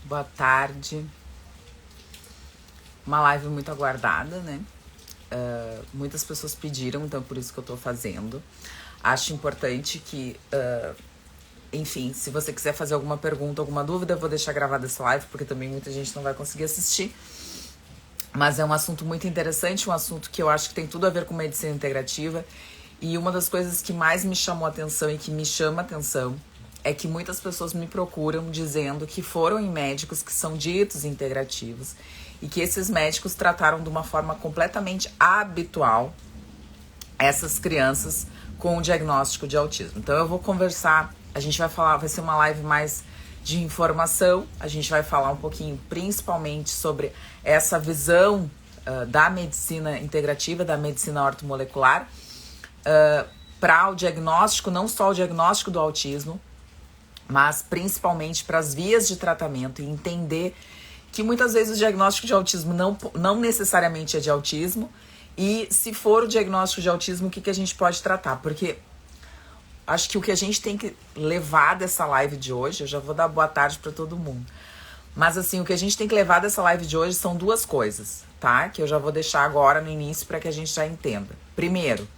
boa tarde. Uma live muito aguardada, né? Muitas pessoas pediram, então por isso que eu tô fazendo. Acho importante que, enfim, se você quiser fazer alguma pergunta, alguma dúvida, eu vou deixar gravada essa live, porque também muita gente não vai conseguir assistir. Mas é um assunto muito interessante, um assunto que eu acho que tem tudo a ver com medicina integrativa. E uma das coisas que mais me chamou a atenção e que me chama a atenção é que muitas pessoas me procuram dizendo que foram em médicos que são ditos integrativos e que esses médicos trataram de uma forma completamente habitual essas crianças com o diagnóstico de autismo. Então eu vou conversar, a gente vai falar, vai ser uma live mais de informação, a gente vai falar um pouquinho principalmente sobre essa visão da medicina integrativa, da medicina ortomolecular, para o diagnóstico, não só o diagnóstico do autismo, mas principalmente para as vias de tratamento e entender que muitas vezes o diagnóstico de autismo não necessariamente é de autismo, e se for o diagnóstico de autismo, o que a gente pode tratar? Porque acho que o que a gente tem que levar dessa live de hoje, eu já vou dar boa tarde para todo mundo, mas assim, o que a gente tem que levar dessa live de hoje são duas coisas, tá? Que eu já vou deixar agora no início para que a gente já entenda. Primeiro,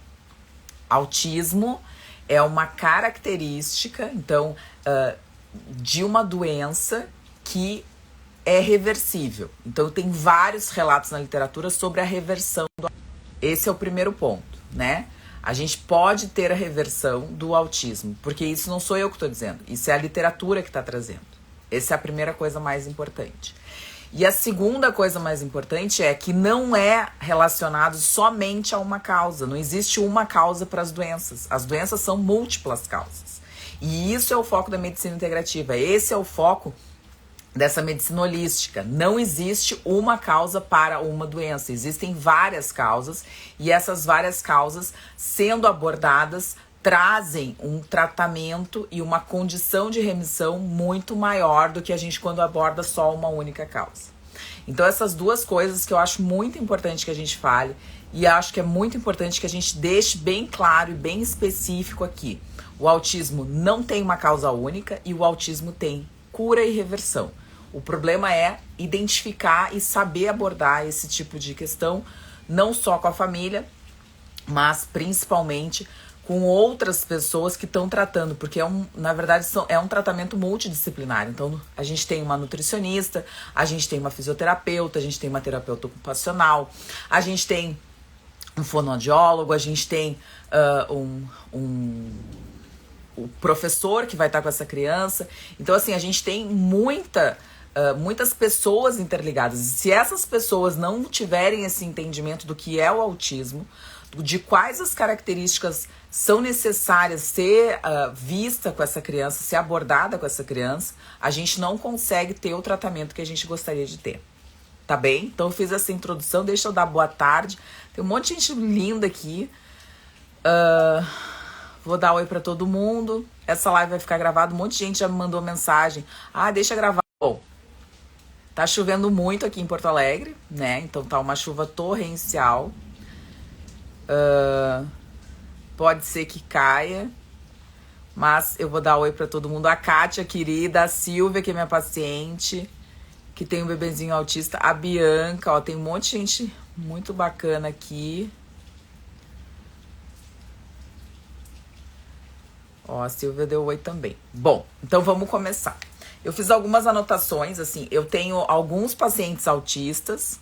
autismo é uma característica, então, de uma doença que é reversível. Então, tem vários relatos na literatura sobre a reversão do autismo. Esse é o primeiro ponto, né? A gente pode ter a reversão do autismo, porque isso não sou eu que estou dizendo, isso é a literatura que está trazendo. Essa é a primeira coisa mais importante. E a segunda coisa mais importante é que não é relacionado somente a uma causa. Não existe uma causa para as doenças. As doenças são múltiplas causas. E isso é o foco da medicina integrativa. Esse é o foco dessa medicina holística. Não existe uma causa para uma doença. Existem várias causas. E essas várias causas, sendo abordadas, trazem um tratamento e uma condição de remissão muito maior do que a gente quando aborda só uma única causa. Então essas duas coisas que eu acho muito importante que a gente fale, e acho que é muito importante que a gente deixe bem claro e bem específico aqui. O autismo não tem uma causa única e o autismo tem cura e reversão. O problema é identificar e saber abordar esse tipo de questão, não só com a família, mas principalmente com outras pessoas que estão tratando, porque na verdade é um tratamento multidisciplinar. Então a gente tem uma nutricionista, a gente tem uma fisioterapeuta, a gente tem uma terapeuta ocupacional, a gente tem um fonoaudiólogo, a gente tem o professor que vai estar com essa criança. Então assim, a gente tem muitas pessoas interligadas. E se essas pessoas não tiverem esse entendimento do que é o autismo, de quais as características são necessárias ser vista com essa criança, ser abordada com essa criança, a gente não consegue ter o tratamento que a gente gostaria de ter. Tá bem? Então eu fiz essa introdução, deixa eu dar boa tarde. Tem um monte de gente linda aqui. Vou dar oi pra todo mundo. Essa live vai ficar gravada. Um monte de gente já me mandou mensagem. Deixa gravar. Bom, tá chovendo muito aqui em Porto Alegre, né? Então tá uma chuva torrencial. Pode ser que caia, mas eu vou dar oi pra todo mundo. A Kátia, querida, a Silvia, que é minha paciente, que tem um bebezinho autista, a Bianca, ó, tem um monte de gente muito bacana aqui. Ó, a Silvia deu oi também. Bom, então vamos começar. Eu fiz algumas anotações, assim, eu tenho alguns pacientes autistas.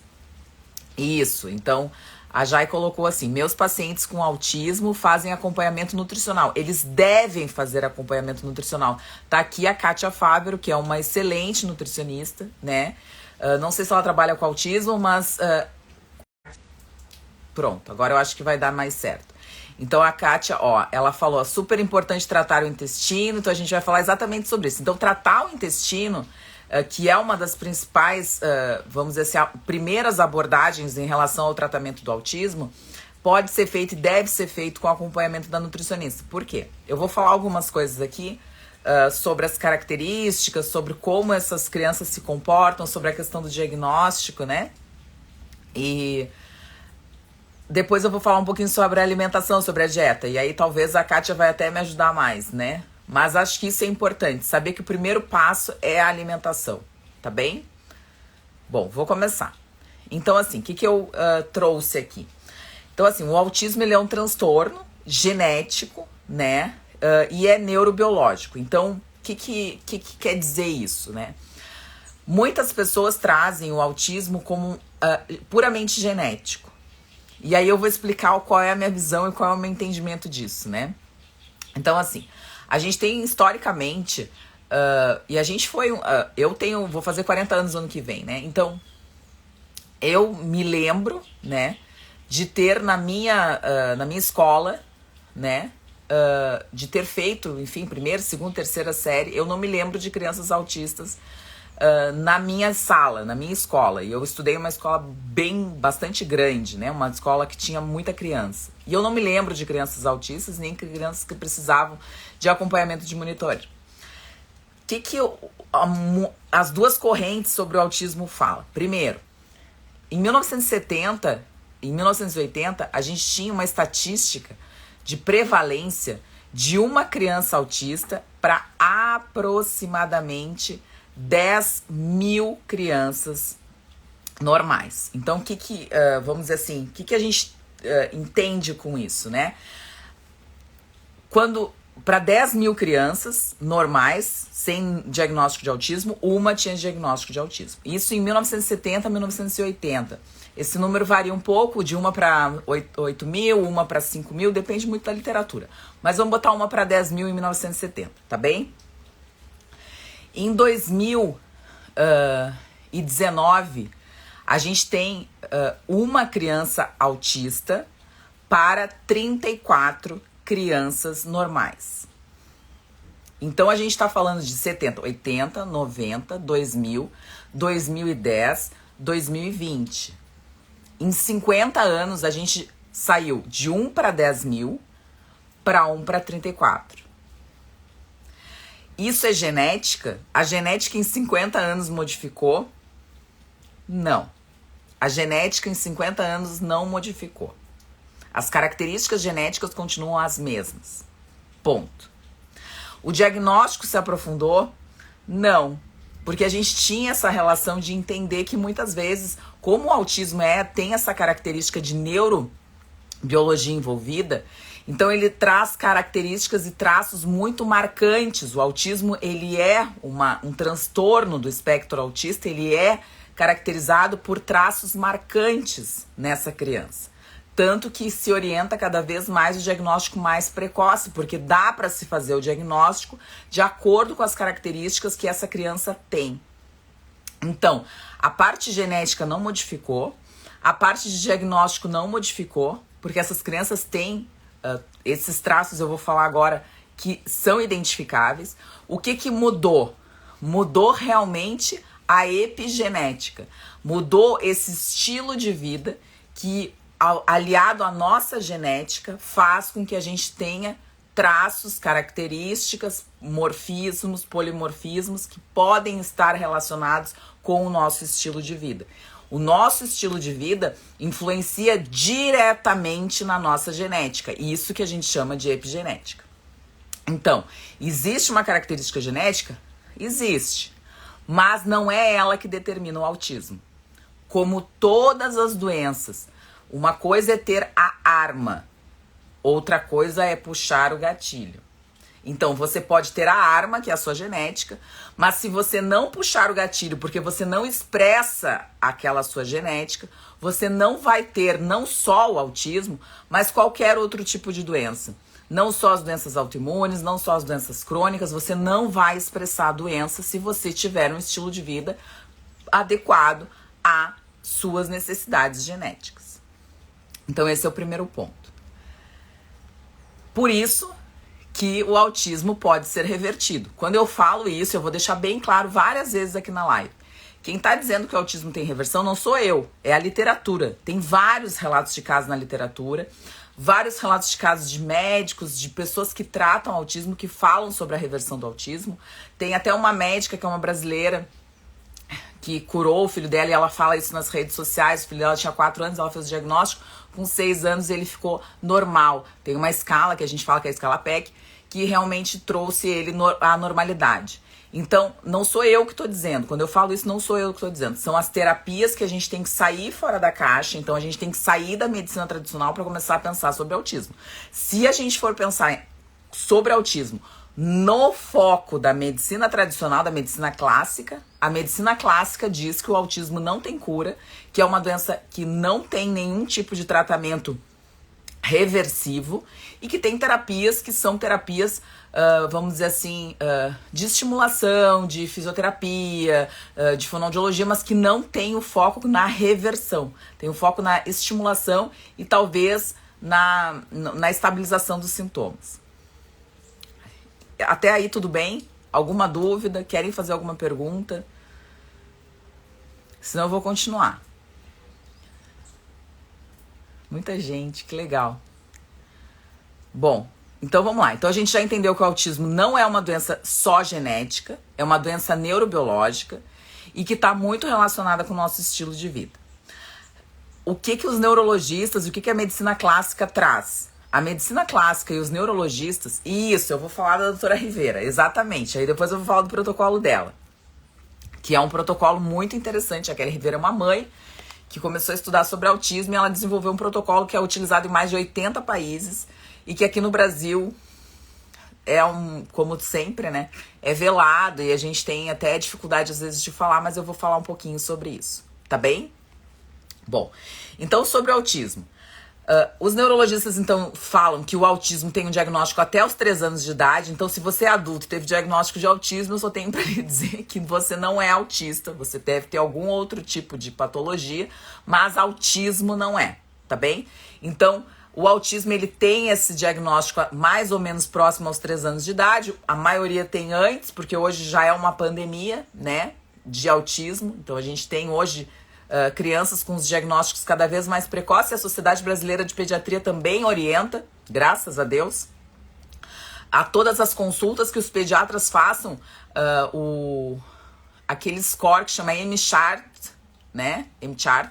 Isso, então a Jai colocou assim: meus pacientes com autismo fazem acompanhamento nutricional. Eles devem fazer acompanhamento nutricional. Tá aqui a Kátia Fávero, que é uma excelente nutricionista, né? Não sei se ela trabalha com autismo, mas pronto, agora eu acho que vai dar mais certo. Então a Kátia, ó, ela falou, super importante tratar o intestino, então a gente vai falar exatamente sobre isso. Então tratar o intestino, que é uma das principais, vamos dizer assim, primeiras abordagens em relação ao tratamento do autismo, pode ser feito e deve ser feito com acompanhamento da nutricionista. Por quê? Eu vou falar algumas coisas aqui sobre as características, sobre como essas crianças se comportam, sobre a questão do diagnóstico, né? E depois eu vou falar um pouquinho sobre a alimentação, sobre a dieta. E aí talvez a Kátia vai até me ajudar mais, né? Mas acho que isso é importante, saber que o primeiro passo é a alimentação, tá bem? Bom, vou começar. Então, assim, o que eu trouxe aqui? Então, assim, o autismo, ele é um transtorno genético, né? E é neurobiológico. Então, o que quer dizer isso, né? Muitas pessoas trazem o autismo como puramente genético. E aí eu vou explicar qual é a minha visão e qual é o meu entendimento disso, né? Então, assim, a gente tem historicamente... e a gente foi... vou fazer 40 anos no ano que vem, né? Então, eu me lembro, né? De ter na minha escola, né? De ter feito, enfim, primeira, segunda, terceira série. Eu não me lembro de crianças autistas na minha sala, na minha escola. E eu estudei em uma escola bastante grande, né? Uma escola que tinha muita criança. E eu não me lembro de crianças autistas, nem crianças que precisavam de acompanhamento de monitor. As duas correntes sobre o autismo falam? Primeiro, em 1970, em 1980, a gente tinha uma estatística de prevalência de uma criança autista para aproximadamente 10 mil crianças normais. Então, vamos dizer assim, o que a gente entende com isso, né? Quando, para 10 mil crianças normais, sem diagnóstico de autismo, uma tinha diagnóstico de autismo. Isso em 1970, 1980. Esse número varia um pouco, de uma para 8 mil, uma para 5 mil, depende muito da literatura. Mas vamos botar uma para 10 mil em 1970, tá bem? Em 2019, a gente tem uma criança autista para 34 crianças normais. Então, a gente está falando de 70, 80, 90, 2000, 2010, 2020. Em 50 anos, a gente saiu de 1 para 10 mil para 1 para 34. Isso é genética? A genética em 50 anos modificou? Não. A genética em 50 anos não modificou. As características genéticas continuam as mesmas. Ponto. O diagnóstico se aprofundou? Não. Porque a gente tinha essa relação de entender que muitas vezes, como o autismo tem essa característica de neurobiologia envolvida, então ele traz características e traços muito marcantes. O autismo, ele é um transtorno do espectro autista, ele é caracterizado por traços marcantes nessa criança. Tanto que se orienta cada vez mais o diagnóstico mais precoce, porque dá para se fazer o diagnóstico de acordo com as características que essa criança tem. Então, a parte genética não modificou, a parte de diagnóstico não modificou, porque essas crianças têm esses traços, eu vou falar agora, que são identificáveis. O que mudou? Mudou realmente a epigenética. Mudou esse estilo de vida que, aliado à nossa genética, faz com que a gente tenha traços, características, morfismos, polimorfismos que podem estar relacionados com o nosso estilo de vida. O nosso estilo de vida influencia diretamente na nossa genética, isso que a gente chama de epigenética. Então, existe uma característica genética? Existe, mas não é ela que determina o autismo. Como todas as doenças, uma coisa é ter a arma, outra coisa é puxar o gatilho. Então, você pode ter a arma, que é a sua genética, mas se você não puxar o gatilho, porque você não expressa aquela sua genética, você não vai ter não só o autismo, mas qualquer outro tipo de doença. Não só as doenças autoimunes, não só as doenças crônicas, você não vai expressar a doença se você tiver um estilo de vida adequado às suas necessidades genéticas. Então, esse é o primeiro ponto. Por isso que o autismo pode ser revertido. Quando eu falo isso, eu vou deixar bem claro várias vezes aqui na live. Quem está dizendo que o autismo tem reversão não sou eu, é a literatura. Tem vários relatos de casos na literatura, vários relatos de casos de médicos, de pessoas que tratam autismo, que falam sobre a reversão do autismo. Tem até uma médica, que é uma brasileira, que curou o filho dela e ela fala isso nas redes sociais. O filho dela tinha 4 anos, ela fez o diagnóstico. com 6 anos ele ficou normal. Tem uma escala que a gente fala que é a escala PEC, que realmente trouxe ele à normalidade. Então, não sou eu que estou dizendo. Quando eu falo isso, não sou eu que estou dizendo. São as terapias que a gente tem que sair fora da caixa. Então, a gente tem que sair da medicina tradicional para começar a pensar sobre autismo. Se a gente for pensar sobre autismo no foco da medicina tradicional, da medicina clássica, a medicina clássica diz que o autismo não tem cura, que é uma doença que não tem nenhum tipo de tratamento reversivo e que tem terapias que são terapias, vamos dizer assim, de estimulação, de fisioterapia, de fonoaudiologia, mas que não tem o foco na reversão. Tem o foco na estimulação e talvez na estabilização dos sintomas. Até aí tudo bem? Alguma dúvida? Querem fazer alguma pergunta? Senão eu vou continuar. Muita gente, que legal. Bom, então vamos lá. Então a gente já entendeu que o autismo não é uma doença só genética, é uma doença neurobiológica e que está muito relacionada com o nosso estilo de vida. O que os neurologistas, o que a medicina clássica traz? A medicina clássica e os neurologistas, isso, eu vou falar da doutora Rivera, exatamente, aí depois eu vou falar do protocolo dela, que é um protocolo muito interessante. A Kelly Rivera é uma mãe que começou a estudar sobre autismo e ela desenvolveu um protocolo que é utilizado em mais de 80 países e que aqui no Brasil é como sempre, né, é velado e a gente tem até dificuldade às vezes de falar, mas eu vou falar um pouquinho sobre isso, tá bem? Bom, então sobre o autismo. Os neurologistas, então, falam que o autismo tem um diagnóstico até os 3 anos de idade. Então, se você é adulto e teve diagnóstico de autismo, eu só tenho para lhe dizer que você não é autista. Você deve ter algum outro tipo de patologia, mas autismo não é, tá bem? Então, o autismo, ele tem esse diagnóstico mais ou menos próximo aos 3 anos de idade. A maioria tem antes, porque hoje já é uma pandemia, né, de autismo. Então, a gente tem hoje crianças com os diagnósticos cada vez mais precoces. A Sociedade Brasileira de Pediatria também orienta, graças a Deus, a todas as consultas que os pediatras façam aquele score que chama M-Chart, né? M-Chart,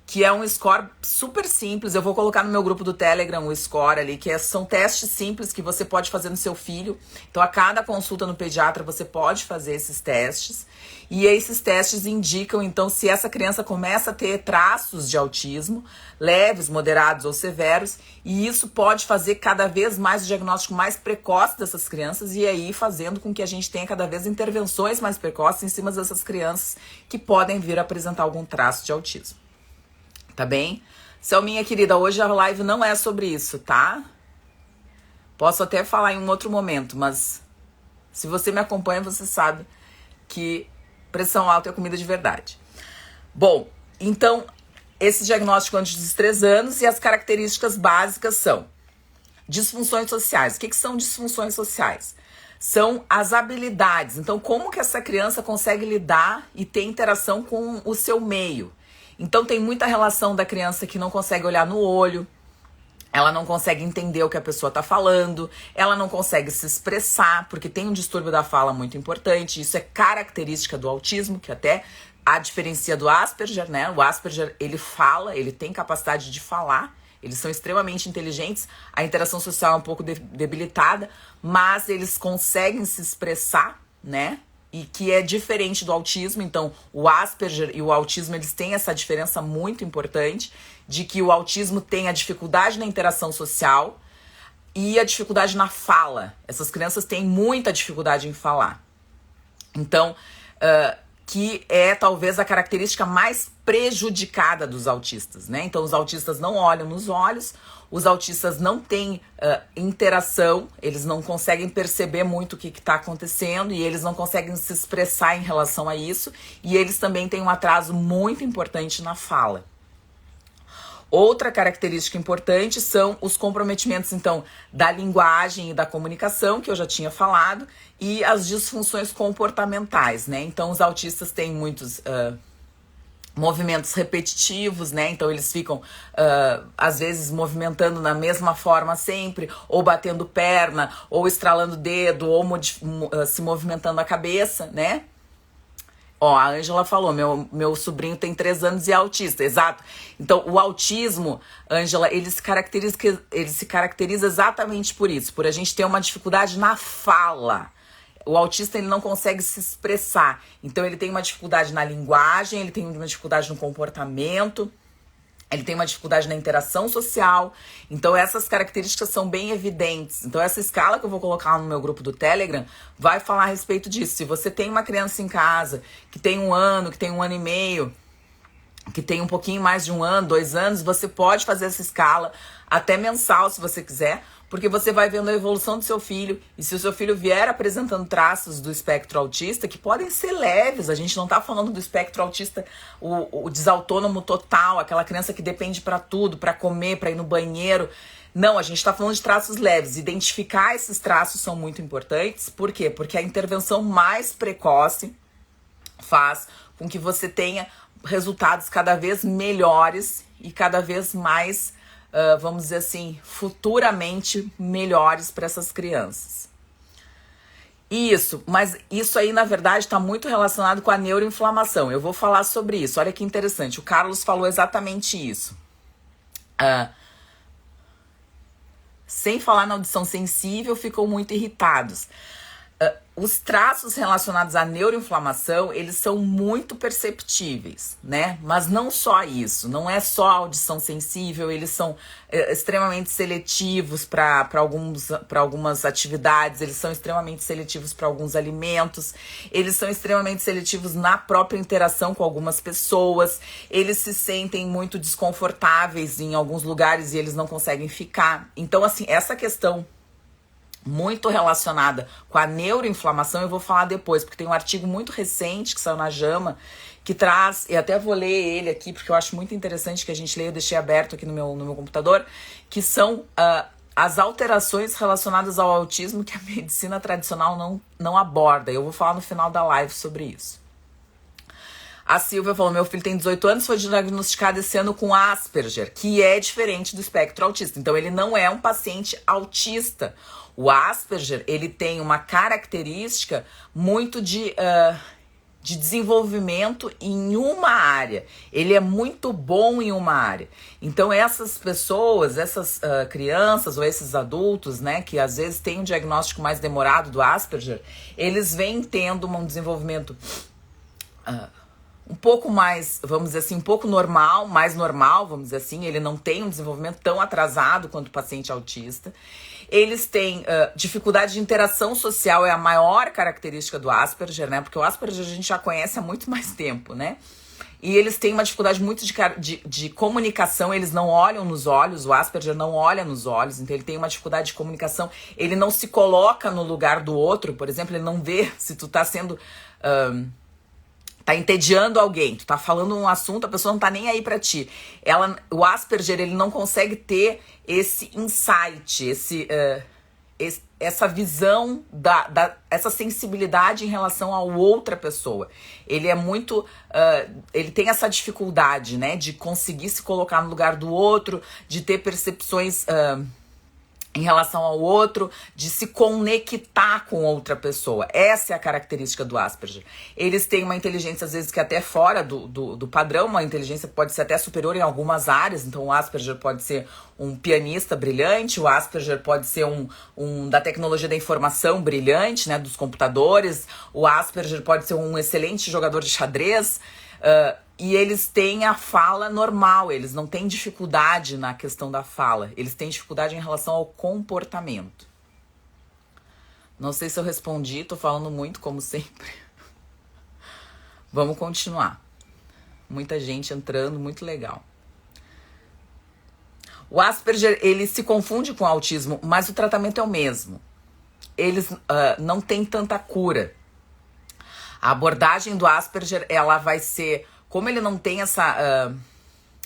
que é um score super simples. Eu vou colocar no meu grupo do Telegram o score ali, que são testes simples que você pode fazer no seu filho. Então, a cada consulta no pediatra, você pode fazer esses testes. E esses testes indicam, então, se essa criança começa a ter traços de autismo, leves, moderados ou severos, e isso pode fazer cada vez mais o diagnóstico mais precoce dessas crianças e aí fazendo com que a gente tenha cada vez intervenções mais precoces em cima dessas crianças que podem vir a apresentar algum traço de autismo. Tá bem? Selminha querida, hoje a live não é sobre isso, tá? Posso até falar em um outro momento, mas se você me acompanha, você sabe que pressão alta é comida de verdade. Bom, então, esse diagnóstico antes dos 3 anos e as características básicas são disfunções sociais. O que são disfunções sociais? São as habilidades. Então, como que essa criança consegue lidar e ter interação com o seu meio? Então, tem muita relação da criança que não consegue olhar no olho, ela não consegue entender o que a pessoa está falando, ela não consegue se expressar, porque tem um distúrbio da fala muito importante. Isso é característica do autismo, que até a diferencia do Asperger, né? O Asperger, ele fala, ele tem capacidade de falar, eles são extremamente inteligentes, a interação social é um pouco debilitada, mas eles conseguem se expressar, né? E que é diferente do autismo. Então, o Asperger e o autismo, eles têm essa diferença muito importante, de que o autismo tem a dificuldade na interação social e a dificuldade na fala. Essas crianças têm muita dificuldade em falar. Então, que é talvez a característica mais prejudicada dos autistas, né? Então, os autistas não olham nos olhos, os autistas não têm interação, eles não conseguem perceber muito o que está acontecendo e eles não conseguem se expressar em relação a isso, e eles também têm um atraso muito importante na fala. Outra característica importante são os comprometimentos, então, da linguagem e da comunicação, que eu já tinha falado, e as disfunções comportamentais, né? Então, os autistas têm muitos movimentos repetitivos, né? Então, eles ficam, às vezes, movimentando na mesma forma sempre, ou batendo perna, ou estralando o dedo, ou se movimentando a cabeça, né? Ó, a Ângela falou, meu sobrinho tem 3 anos e é autista. Exato. Então, o autismo, Ângela, ele se caracteriza exatamente por isso, por a gente ter uma dificuldade na fala. O autista, ele não consegue se expressar. Então, ele tem uma dificuldade na linguagem, ele tem uma dificuldade no comportamento, ele tem uma dificuldade na interação social. Então, essas características são bem evidentes. Então, essa escala que eu vou colocar no meu grupo do Telegram vai falar a respeito disso. Se você tem uma criança em casa que tem 1 ano, que tem 1 ano e meio, que tem um pouquinho mais de 1 ano, 2 anos, você pode fazer essa escala até mensal, se você quiser, porque você vai vendo a evolução do seu filho, e se o seu filho vier apresentando traços do espectro autista, que podem ser leves, a gente não tá falando do espectro autista, o desautônomo total, aquela criança que depende pra tudo, pra comer, pra ir no banheiro. Não, a gente tá falando de traços leves. Identificar esses traços são muito importantes. Por quê? Porque a intervenção mais precoce faz com que você tenha resultados cada vez melhores e cada vez mais, vamos dizer assim, futuramente melhores para essas crianças. Isso, mas isso aí na verdade está muito relacionado com a neuroinflamação. Eu vou falar sobre isso. Olha que interessante, o Carlos falou exatamente isso. Sem falar na audição sensível, ficam muito irritados. Os traços relacionados à neuroinflamação, eles são muito perceptíveis, né? Mas não só isso, não é só a audição sensível, eles são extremamente seletivos para algumas atividades, eles são extremamente seletivos para alguns alimentos, eles são extremamente seletivos na própria interação com algumas pessoas, eles se sentem muito desconfortáveis em alguns lugares e eles não conseguem ficar. Então, assim, essa questão muito relacionada com a neuroinflamação, eu vou falar depois, porque tem um artigo muito recente que saiu na JAMA, que traz, e até vou ler ele aqui, porque eu acho muito interessante que a gente leia, eu deixei aberto aqui no meu computador, que são as alterações relacionadas ao autismo que a medicina tradicional não aborda. Eu vou falar no final da live sobre isso. A Silvia falou, meu filho tem 18 anos, foi diagnosticado esse ano com Asperger, que é diferente do espectro autista. Então, ele não é um paciente autista. O Asperger, ele tem uma característica muito de desenvolvimento em uma área. Ele é muito bom em uma área. Então, essas pessoas, essas crianças ou esses adultos, né, que às vezes têm um diagnóstico mais demorado do Asperger, eles vêm tendo um desenvolvimento um pouco mais, vamos dizer assim, um pouco normal, mais normal, vamos dizer assim. Ele não tem um desenvolvimento tão atrasado quanto o paciente autista. Eles têm dificuldade de interação social, é a maior característica do Asperger, né? Porque o Asperger a gente já conhece há muito mais tempo, né? E eles têm uma dificuldade muito de comunicação, eles não olham nos olhos, o Asperger não olha nos olhos, então ele tem uma dificuldade de comunicação, ele não se coloca no lugar do outro, por exemplo, ele não vê se tu tá sendo... tá entediando alguém, tu tá falando um assunto, a pessoa não tá nem aí pra ti. O Asperger, ele não consegue ter esse insight, essa visão, essa sensibilidade em relação a outra pessoa. Ele é muito... ele tem essa dificuldade, né, de conseguir se colocar no lugar do outro, de ter percepções... em relação ao outro, de se conectar com outra pessoa. Essa é a característica do Asperger. Eles têm uma inteligência, às vezes, que é até fora do padrão, uma inteligência pode ser até superior em algumas áreas, então o Asperger pode ser um pianista brilhante, o Asperger pode ser um da tecnologia da informação brilhante, né, dos computadores, o Asperger pode ser um excelente jogador de xadrez, e eles têm a fala normal, eles não têm dificuldade na questão da fala, eles têm dificuldade em relação ao comportamento. Não sei se eu respondi, tô falando muito, como sempre. Vamos continuar. Muita gente entrando, muito legal. O Asperger, ele se confunde com o autismo, mas o tratamento é o mesmo. Eles não têm tanta cura. A abordagem do Asperger, ela vai ser... Como ele não tem essa,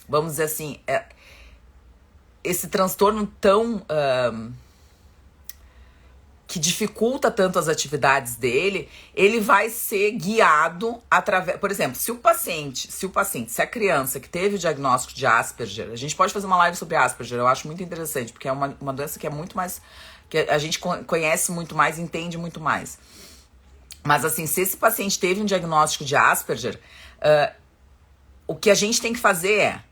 vamos dizer assim, esse transtorno tão... que dificulta tanto as atividades dele, ele vai ser guiado através... Por exemplo, se a criança que teve o diagnóstico de Asperger... A gente pode fazer uma live sobre Asperger, eu acho muito interessante, porque é uma doença que é muito mais... que a gente conhece muito mais, entende muito mais. Mas assim, se esse paciente teve um diagnóstico de Asperger, o que a gente tem que fazer é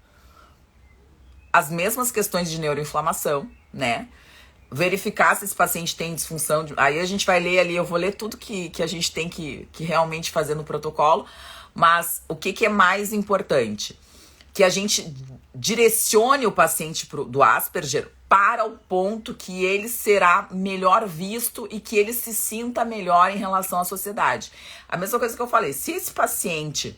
as mesmas questões de neuroinflamação, né? Verificar se esse paciente tem disfunção. Aí a gente vai ler ali, eu vou ler tudo que a gente tem que realmente fazer no protocolo. Mas o que é mais importante? Que a gente direcione o paciente do Asperger para o ponto que ele será melhor visto e que ele se sinta melhor em relação à sociedade. A mesma coisa que eu falei, se esse paciente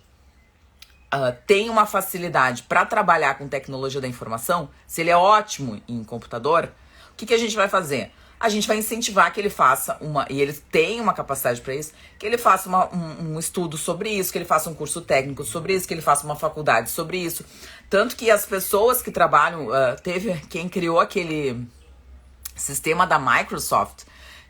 tem uma facilidade para trabalhar com tecnologia da informação, se ele é ótimo em computador, o que a gente vai fazer? A gente vai incentivar que ele faça e ele tem uma capacidade para isso, que ele faça um estudo sobre isso, que ele faça um curso técnico sobre isso, que ele faça uma faculdade sobre isso. Tanto que as pessoas que trabalham, teve quem criou aquele sistema da Microsoft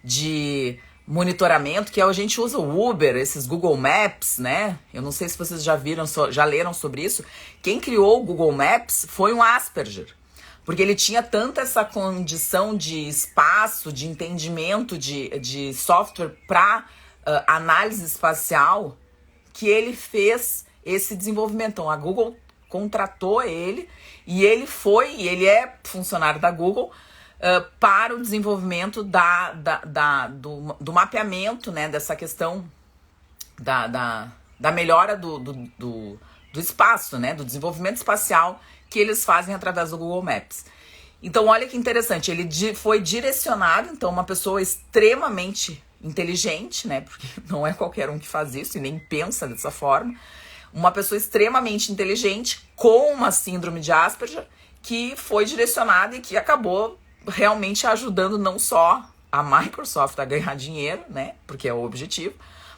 de monitoramento, que a gente usa o Uber, esses Google Maps, né? Eu não sei se vocês já viram, já leram sobre isso. Quem criou o Google Maps foi um Asperger. Porque ele tinha tanta essa condição de espaço, de entendimento de software para análise espacial, que ele fez esse desenvolvimento. Então, a Google contratou ele e ele é funcionário da Google para o desenvolvimento do mapeamento, né, dessa questão da melhora do espaço, né, do desenvolvimento espacial que eles fazem através do Google Maps. Então, olha que interessante, ele foi direcionado, então, uma pessoa extremamente inteligente, né, porque não é qualquer um que faz isso e nem pensa dessa forma, uma pessoa extremamente inteligente com uma síndrome de Asperger que foi direcionada e que acabou realmente ajudando não só a Microsoft a ganhar dinheiro, né, porque é o objetivo,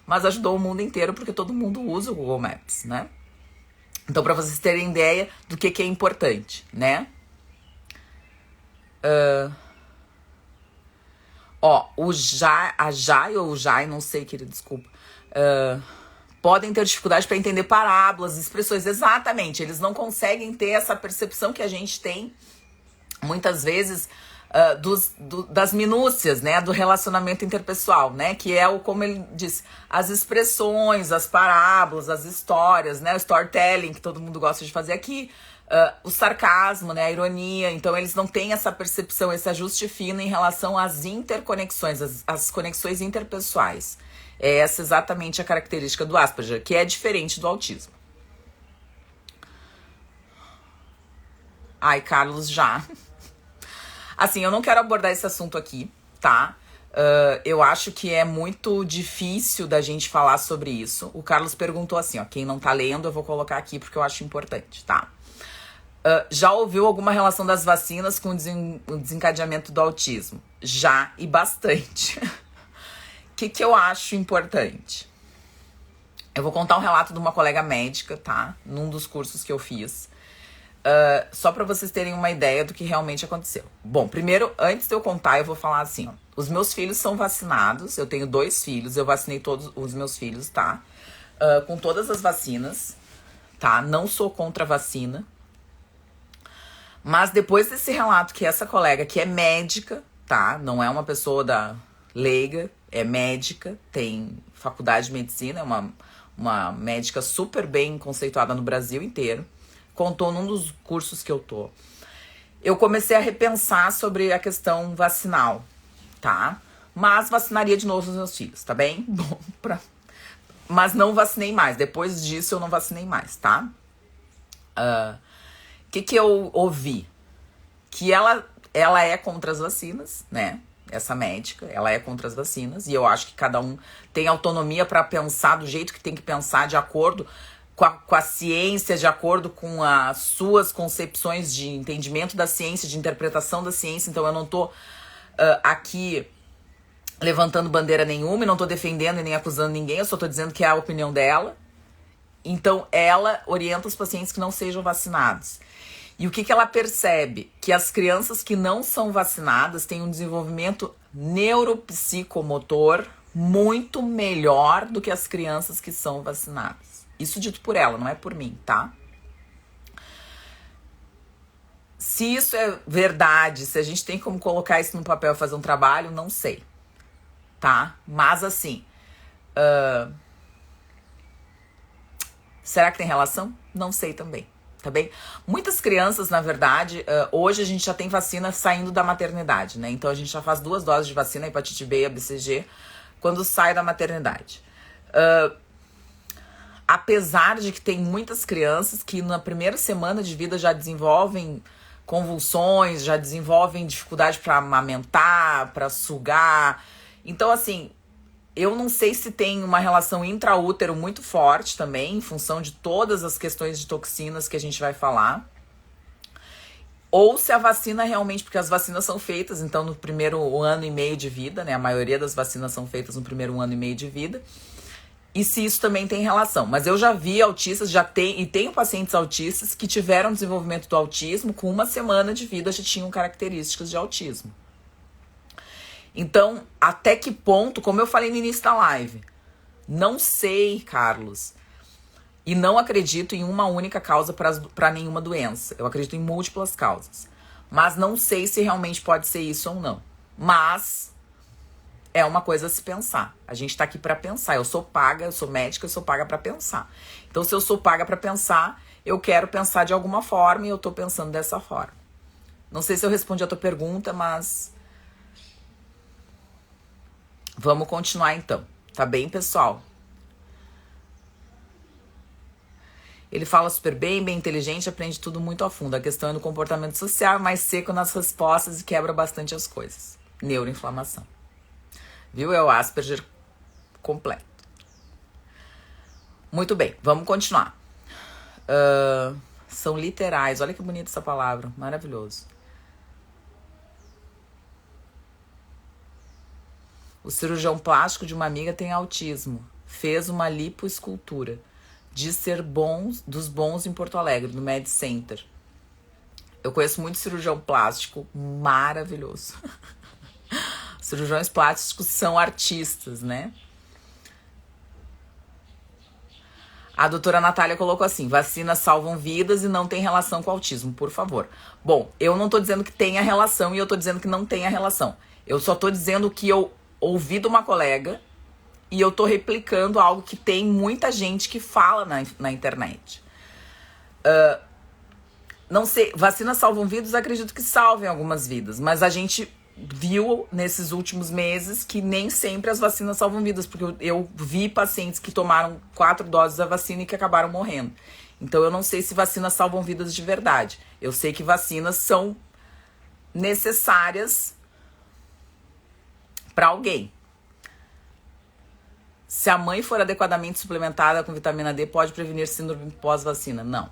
mas ajudou o mundo inteiro porque todo mundo usa o Google Maps, né. Então, para vocês terem ideia do que é importante, né? A Jai, não sei, querido, desculpa. Podem ter dificuldade para entender parábolas, expressões. Exatamente, eles não conseguem ter essa percepção que a gente tem, muitas vezes, das minúcias, né, do relacionamento interpessoal, né, que é como ele disse, as expressões, as parábolas, as histórias, né, o storytelling que todo mundo gosta de fazer aqui, o sarcasmo, né, a ironia. Então eles não têm essa percepção, esse ajuste fino em relação às interconexões, as conexões interpessoais. É essa exatamente a característica do Asperger, que é diferente do autismo. Ai, Carlos, já. Assim, eu não quero abordar esse assunto aqui, tá? Eu acho que é muito difícil da gente falar sobre isso. O Carlos perguntou assim, ó, quem não tá lendo eu vou colocar aqui porque eu acho importante, tá? Já ouviu alguma relação das vacinas com o desencadeamento do autismo? Já, e bastante. O que eu acho importante? Eu vou contar um relato de uma colega médica, tá? Num dos cursos que eu fiz. Só para vocês terem uma ideia do que realmente aconteceu. Bom, primeiro, antes de eu contar, eu vou falar assim, ó. Os meus filhos são vacinados, eu tenho 2 filhos, eu vacinei todos os meus filhos, tá? Com todas as vacinas, tá? Não sou contra a vacina. Mas depois desse relato que essa colega, que é médica, tá? Não é uma pessoa da leiga, é médica, tem faculdade de medicina, é uma médica super bem conceituada no Brasil inteiro. Contou num dos cursos que eu tô. Eu comecei a repensar sobre a questão vacinal, tá? Mas vacinaria de novo os meus filhos, tá bem? Bom, mas não vacinei mais. Depois disso eu não vacinei mais, tá? Que eu ouvi? Que ela é contra as vacinas, né? Essa médica, ela é contra as vacinas. E eu acho que cada um tem autonomia para pensar do jeito que tem que pensar, de acordo com a ciência, de acordo com as suas concepções de entendimento da ciência, de interpretação da ciência. Então eu não tô aqui levantando bandeira nenhuma e não tô defendendo e nem acusando ninguém, eu só tô dizendo que é a opinião dela. Então ela orienta os pacientes que não sejam vacinados. E o que ela percebe? Que as crianças que não são vacinadas têm um desenvolvimento neuropsicomotor muito melhor do que as crianças que são vacinadas. Isso dito por ela, não é por mim, tá? Se isso é verdade, se a gente tem como colocar isso no papel e fazer um trabalho, não sei, tá? Mas assim, Será que tem relação? Não sei também, tá bem? Muitas crianças, na verdade, hoje a gente já tem vacina saindo da maternidade, né? Então a gente já faz 2 doses de vacina, hepatite B e a BCG, quando sai da maternidade. Apesar de que tem muitas crianças que na primeira semana de vida já desenvolvem convulsões, já desenvolvem dificuldade para amamentar, para sugar. Então, assim, eu não sei se tem uma relação intraútero muito forte também, em função de todas as questões de toxinas que a gente vai falar. Ou se a vacina realmente, porque as vacinas são feitas, então, no primeiro ano e meio de vida, né? A maioria das vacinas são feitas no primeiro ano e meio de vida. E se isso também tem relação. Mas eu já vi autistas, tenho pacientes autistas que tiveram desenvolvimento do autismo, com 1 semana de vida já tinham características de autismo. Então, até que ponto, como eu falei no início da live, não sei, Carlos, e não acredito em uma única causa para nenhuma doença. Eu acredito em múltiplas causas. Mas não sei se realmente pode ser isso ou não. Mas é uma coisa a se pensar. A gente tá aqui para pensar. Eu sou paga, eu sou médica, eu sou paga para pensar. Então, se eu sou paga para pensar, eu quero pensar de alguma forma e eu tô pensando dessa forma. Não sei se eu respondi a tua pergunta, mas vamos continuar então. Tá bem, pessoal? Ele fala super bem, bem inteligente, aprende tudo muito a fundo. A questão é no comportamento social, mais seco nas respostas e quebra bastante as coisas. Neuroinflamação. Viu? É o Asperger completo. Muito bem, vamos continuar. São literais. Olha que bonita essa palavra. Maravilhoso. O cirurgião plástico de uma amiga tem autismo. Fez uma lipoescultura. Diz ser dos bons em Porto Alegre, no Med Center. Eu conheço muito cirurgião plástico maravilhoso. Cirurgiões plásticos são artistas, né? A doutora Natália colocou assim: vacinas salvam vidas e não tem relação com o autismo, por favor. Bom, eu não tô dizendo que tenha relação e eu tô dizendo que não tenha relação. Eu só tô dizendo que eu ouvi de uma colega e eu tô replicando algo que tem muita gente que fala na internet. Não sei, vacinas salvam vidas, acredito que salvem algumas vidas, mas a gente viu nesses últimos meses que nem sempre as vacinas salvam vidas, porque eu vi pacientes que tomaram 4 doses da vacina e que acabaram morrendo. Então eu não sei se vacinas salvam vidas de verdade. Eu sei que vacinas são necessárias para alguém. Se a mãe for adequadamente suplementada com vitamina D, pode prevenir síndrome pós-vacina? Não.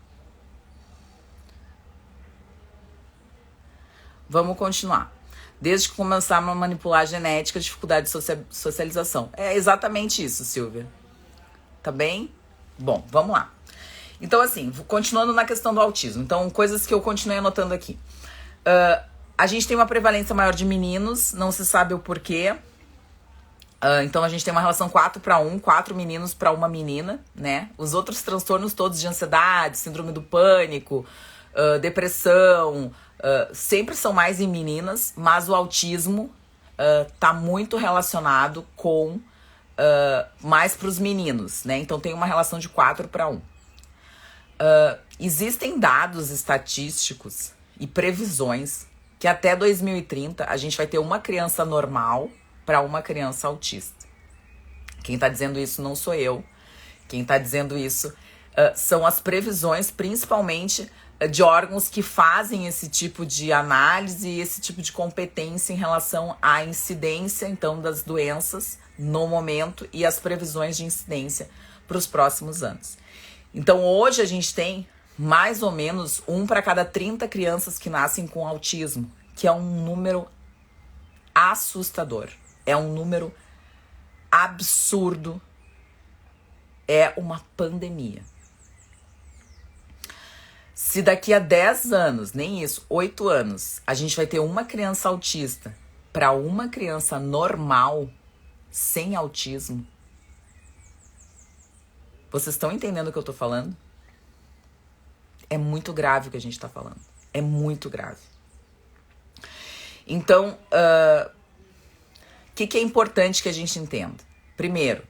Vamos continuar. Desde que começaram a manipular a genética, dificuldade de socialização. É exatamente isso, Silvia. Tá bem? Bom, vamos lá. Então, assim, continuando na questão do autismo. Então, coisas que eu continuei anotando aqui. A gente tem uma prevalência maior de meninos, não se sabe o porquê. Então, a gente tem uma relação 4:1, 4 meninos para 1 menina, né? Os outros transtornos todos de ansiedade, síndrome do pânico, depressão, sempre são mais em meninas, mas o autismo tá muito relacionado com mais para os meninos, né? Então tem uma relação de 4:1. Existem dados estatísticos e previsões que até 2030 a gente vai ter uma criança normal para uma criança autista. Quem tá dizendo isso não sou eu. Quem tá dizendo isso são as previsões, principalmente de órgãos que fazem esse tipo de análise e esse tipo de competência em relação à incidência, então, das doenças no momento e as previsões de incidência para os próximos anos. Então, hoje a gente tem mais ou menos 1 para cada 30 crianças que nascem com autismo, que é um número assustador. É um número absurdo. É uma pandemia. Se daqui a 10 anos, nem isso, 8 anos, a gente vai ter uma criança autista para uma criança normal, sem autismo, vocês estão entendendo o que eu tô falando? É muito grave o que a gente tá falando. É muito grave. Então, o que é importante que a gente entenda? Primeiro,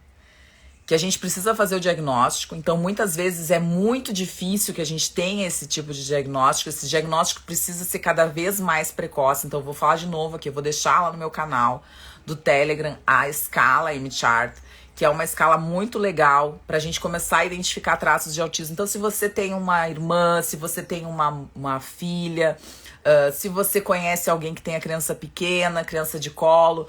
que a gente precisa fazer o diagnóstico. Então, muitas vezes é muito difícil que a gente tenha esse tipo de diagnóstico. Esse diagnóstico precisa ser cada vez mais precoce. Então, eu vou falar de novo aqui, eu vou deixar lá no meu canal do Telegram a escala M-Chart, que é uma escala muito legal pra gente começar a identificar traços de autismo. Então, se você tem uma irmã, se você tem uma filha, se você conhece alguém que tenha criança pequena, criança de colo,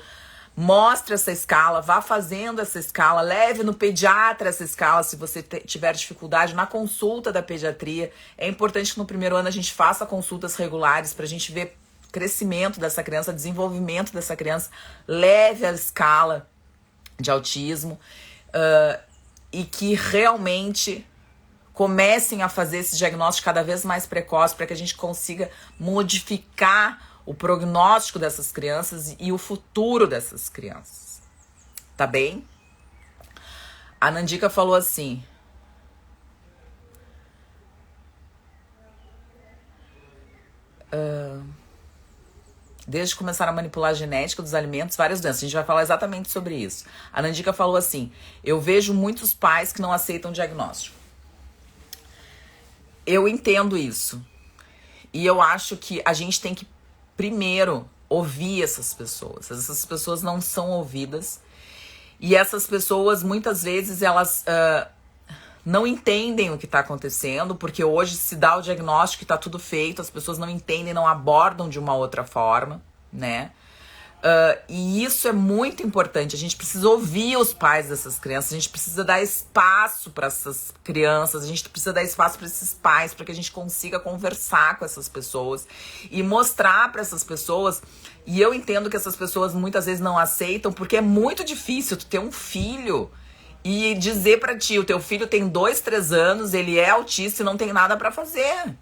mostre essa escala, vá fazendo essa escala, leve no pediatra essa escala se você tiver dificuldade na consulta da pediatria. É importante que no primeiro ano a gente faça consultas regulares pra gente ver crescimento dessa criança, desenvolvimento dessa criança. Leve a escala de autismo e que realmente comecem a fazer esse diagnóstico cada vez mais precoce para que a gente consiga modificar o prognóstico dessas crianças e o futuro dessas crianças. Tá bem? A Nandica falou assim: desde que começaram a manipular a genética dos alimentos, várias doenças. A gente vai falar exatamente sobre isso. A Nandica falou assim: eu vejo muitos pais que não aceitam diagnóstico. Eu entendo isso. E eu acho que a gente tem que primeiro ouvir essas pessoas. Essas pessoas não são ouvidas. E essas pessoas, muitas vezes, elas não entendem o que está acontecendo, porque hoje se dá o diagnóstico e está tudo feito, as pessoas não entendem, não abordam de uma outra forma, né? E isso é muito importante. A gente precisa ouvir os pais dessas crianças, a gente precisa dar espaço para essas crianças, a gente precisa dar espaço para esses pais, para que a gente consiga conversar com essas pessoas e mostrar para essas pessoas. E eu entendo que essas pessoas muitas vezes não aceitam, porque é muito difícil tu ter um filho e dizer pra ti: o teu filho tem 2, 3 anos, ele é autista e não tem nada pra fazer.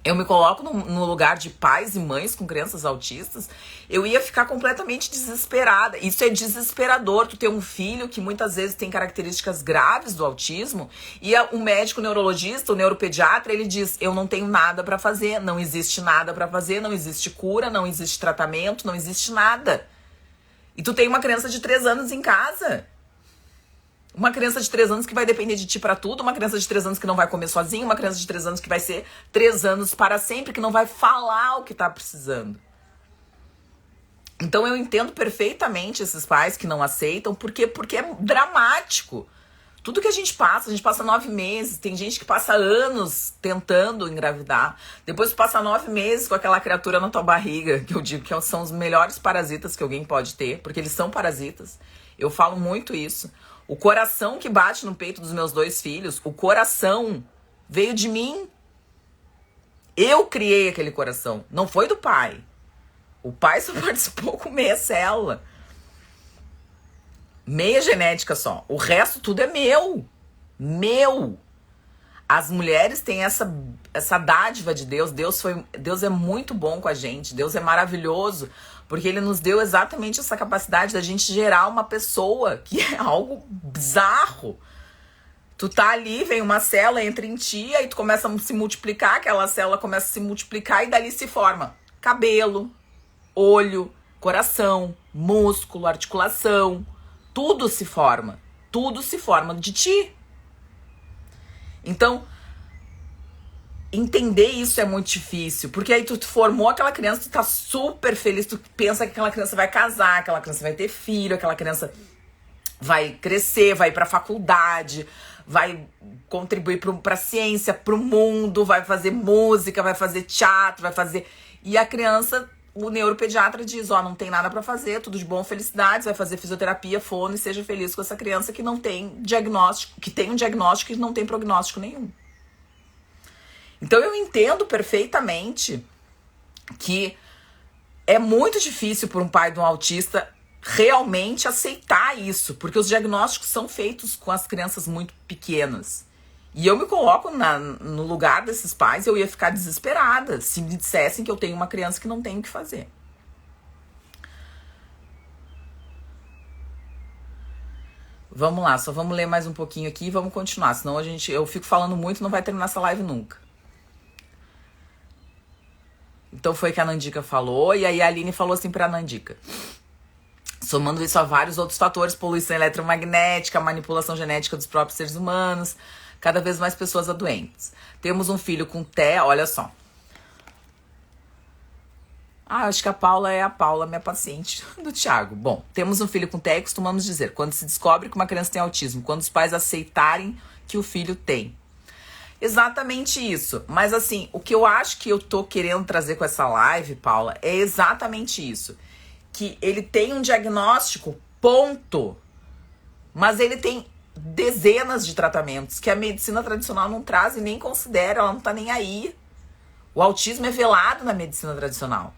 Eu me coloco no lugar de pais e mães com crianças autistas, eu ia ficar completamente desesperada. Isso é desesperador, tu ter um filho que muitas vezes tem características graves do autismo e o médico neurologista, o neuropediatra, ele diz: eu não tenho nada pra fazer, não existe nada pra fazer, não existe cura, não existe tratamento, não existe nada. E tu tem uma criança de 3 anos em casa. Uma criança de 3 anos que vai depender de ti pra tudo, uma criança de 3 anos que não vai comer sozinha, uma criança de 3 anos que vai ser 3 anos para sempre, que não vai falar o que tá precisando. Então eu entendo perfeitamente esses pais que não aceitam, porque é dramático. Tudo que a gente passa 9 meses, tem gente que passa anos tentando engravidar, depois passa 9 meses com aquela criatura na tua barriga, que eu digo que são os melhores parasitas que alguém pode ter, porque eles são parasitas. Eu falo muito isso. O coração que bate no peito dos meus 2 filhos, o coração veio de mim. Eu criei aquele coração, não foi do pai. O pai só participou com meia célula. Meia genética só. O resto tudo é meu. Meu. As mulheres têm essa dádiva de Deus. Deus é muito bom com a gente. Deus é maravilhoso. Porque ele nos deu exatamente essa capacidade da gente gerar uma pessoa, que é algo bizarro. Tu tá ali, vem uma célula, entra em ti, aí tu começa a se multiplicar, aquela célula começa a se multiplicar e dali se forma cabelo, olho, coração, músculo, articulação. Tudo se forma de ti. Então, entender isso é muito difícil, porque aí tu formou aquela criança, tu tá super feliz, tu pensa que aquela criança vai casar, aquela criança vai ter filho, aquela criança vai crescer, vai ir pra faculdade, vai contribuir pra ciência, pro mundo, vai fazer música, vai fazer teatro, vai fazer... E a criança, o neuropediatra diz: ó, não tem nada pra fazer, tudo de bom, felicidades, vai fazer fisioterapia, fono e seja feliz com essa criança que não tem diagnóstico, que tem um diagnóstico e não tem prognóstico nenhum. Então eu entendo perfeitamente que é muito difícil para um pai de um autista realmente aceitar isso, porque os diagnósticos são feitos com as crianças muito pequenas. E eu me coloco no lugar desses pais, eu ia ficar desesperada se me dissessem que eu tenho uma criança que não tem o que fazer. Vamos lá, só vamos ler mais um pouquinho aqui e vamos continuar, senão eu fico falando muito e não vai terminar essa live nunca. Então foi o que a Nandica falou, e aí a Aline falou assim pra Nandica: Somando isso a vários outros fatores, poluição eletromagnética, manipulação genética dos próprios seres humanos, cada vez mais pessoas adoentes. Temos um filho com TEA, olha só. Acho que a Paula é a Paula, minha paciente, do Thiago. Bom, temos um filho com TEA e costumamos dizer, quando se descobre que uma criança tem autismo, quando os pais aceitarem que o filho tem. Exatamente isso. Mas assim, o que eu acho que eu tô querendo trazer com essa live, Paula, é exatamente isso. Que ele tem um diagnóstico, ponto. Mas ele tem dezenas de tratamentos que a medicina tradicional não traz e nem considera, ela não tá nem aí. O autismo é velado na medicina tradicional.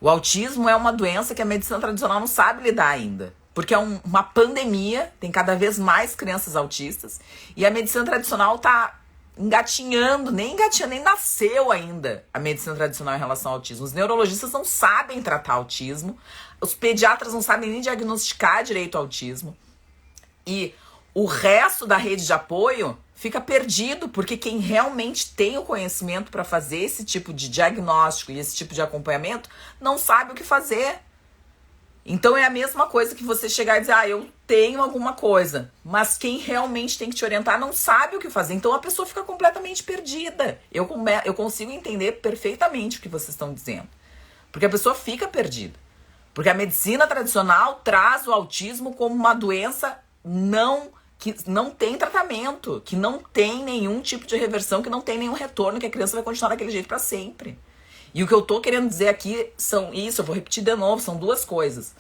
O autismo é uma doença que a medicina tradicional não sabe lidar ainda. Porque é uma pandemia, tem cada vez mais crianças autistas. E a medicina tradicional tá engatinhando, nem nasceu ainda a medicina tradicional em relação ao autismo. Os neurologistas não sabem tratar autismo. Os pediatras não sabem nem diagnosticar direito o autismo. E o resto da rede de apoio fica perdido, porque quem realmente tem o conhecimento para fazer esse tipo de diagnóstico e esse tipo de acompanhamento não sabe o que fazer. Então é a mesma coisa que você chegar e dizer, eu tenho alguma coisa, mas quem realmente tem que te orientar não sabe o que fazer. Então a pessoa fica completamente perdida. Eu consigo entender perfeitamente o que vocês estão dizendo. Porque a pessoa fica perdida. Porque a medicina tradicional traz o autismo como uma doença que não tem tratamento, que não tem nenhum tipo de reversão, que não tem nenhum retorno, que a criança vai continuar daquele jeito para sempre. E o que eu tô querendo dizer aqui são isso, eu vou repetir de novo, são duas coisas.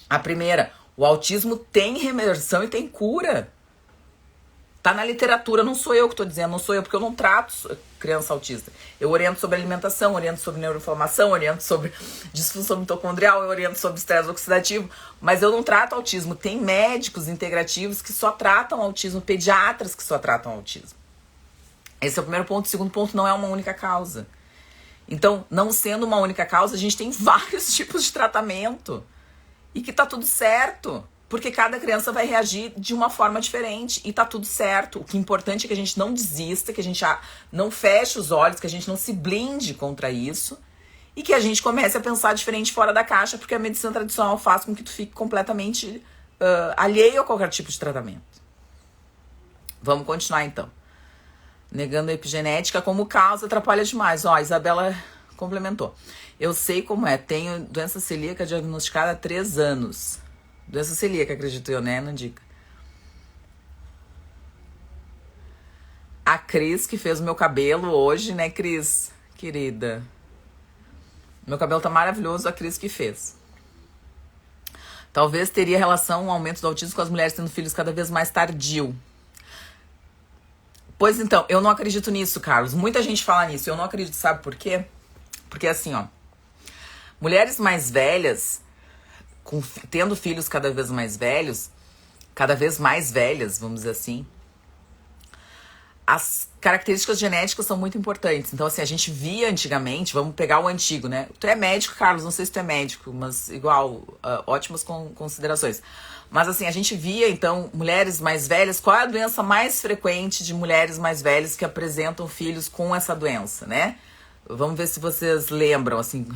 A primeira, o autismo tem reversão e tem cura. Tá na literatura, não sou eu que tô dizendo, não sou eu, porque eu não trato criança autista. Eu oriento sobre alimentação, oriento sobre neuroinflamação, oriento sobre disfunção mitocondrial, eu oriento sobre estresse oxidativo, mas eu não trato autismo. Tem médicos integrativos que só tratam autismo, pediatras que só tratam autismo. Esse é o primeiro ponto. O segundo ponto, não é uma única causa. Então, não sendo uma única causa, a gente tem vários tipos de tratamento. E que tá tudo certo. Porque cada criança vai reagir de uma forma diferente. E tá tudo certo. O que é importante é que a gente não desista, que a gente não feche os olhos, que a gente não se blinde contra isso. E que a gente comece a pensar diferente fora da caixa, porque a medicina tradicional faz com que tu fique completamente alheio a qualquer tipo de tratamento. Vamos continuar então. Negando a epigenética como causa atrapalha demais. Ó, a Isabela complementou. Eu sei como é. Tenho doença celíaca diagnosticada há 3 anos. Doença celíaca, acredito eu, né, Nandica? A Cris, que fez o meu cabelo hoje, né, Cris? Querida. Meu cabelo tá maravilhoso, a Cris que fez. Talvez teria relação o aumento do autismo com as mulheres tendo filhos cada vez mais tardio. Pois então, eu não acredito nisso, Carlos. Muita gente fala nisso. Eu não acredito, sabe por quê? Porque assim, ó. Mulheres mais velhas, tendo filhos cada vez mais velhos, cada vez mais velhas, vamos dizer assim, as características genéticas são muito importantes. Então, assim, a gente via antigamente, vamos pegar o antigo, né? Tu é médico, Carlos, não sei se tu é médico, mas igual, ótimas considerações. Mas assim, a gente via, então, mulheres mais velhas, qual é a doença mais frequente de mulheres mais velhas que apresentam filhos com essa doença, né? Vamos ver se vocês lembram, assim...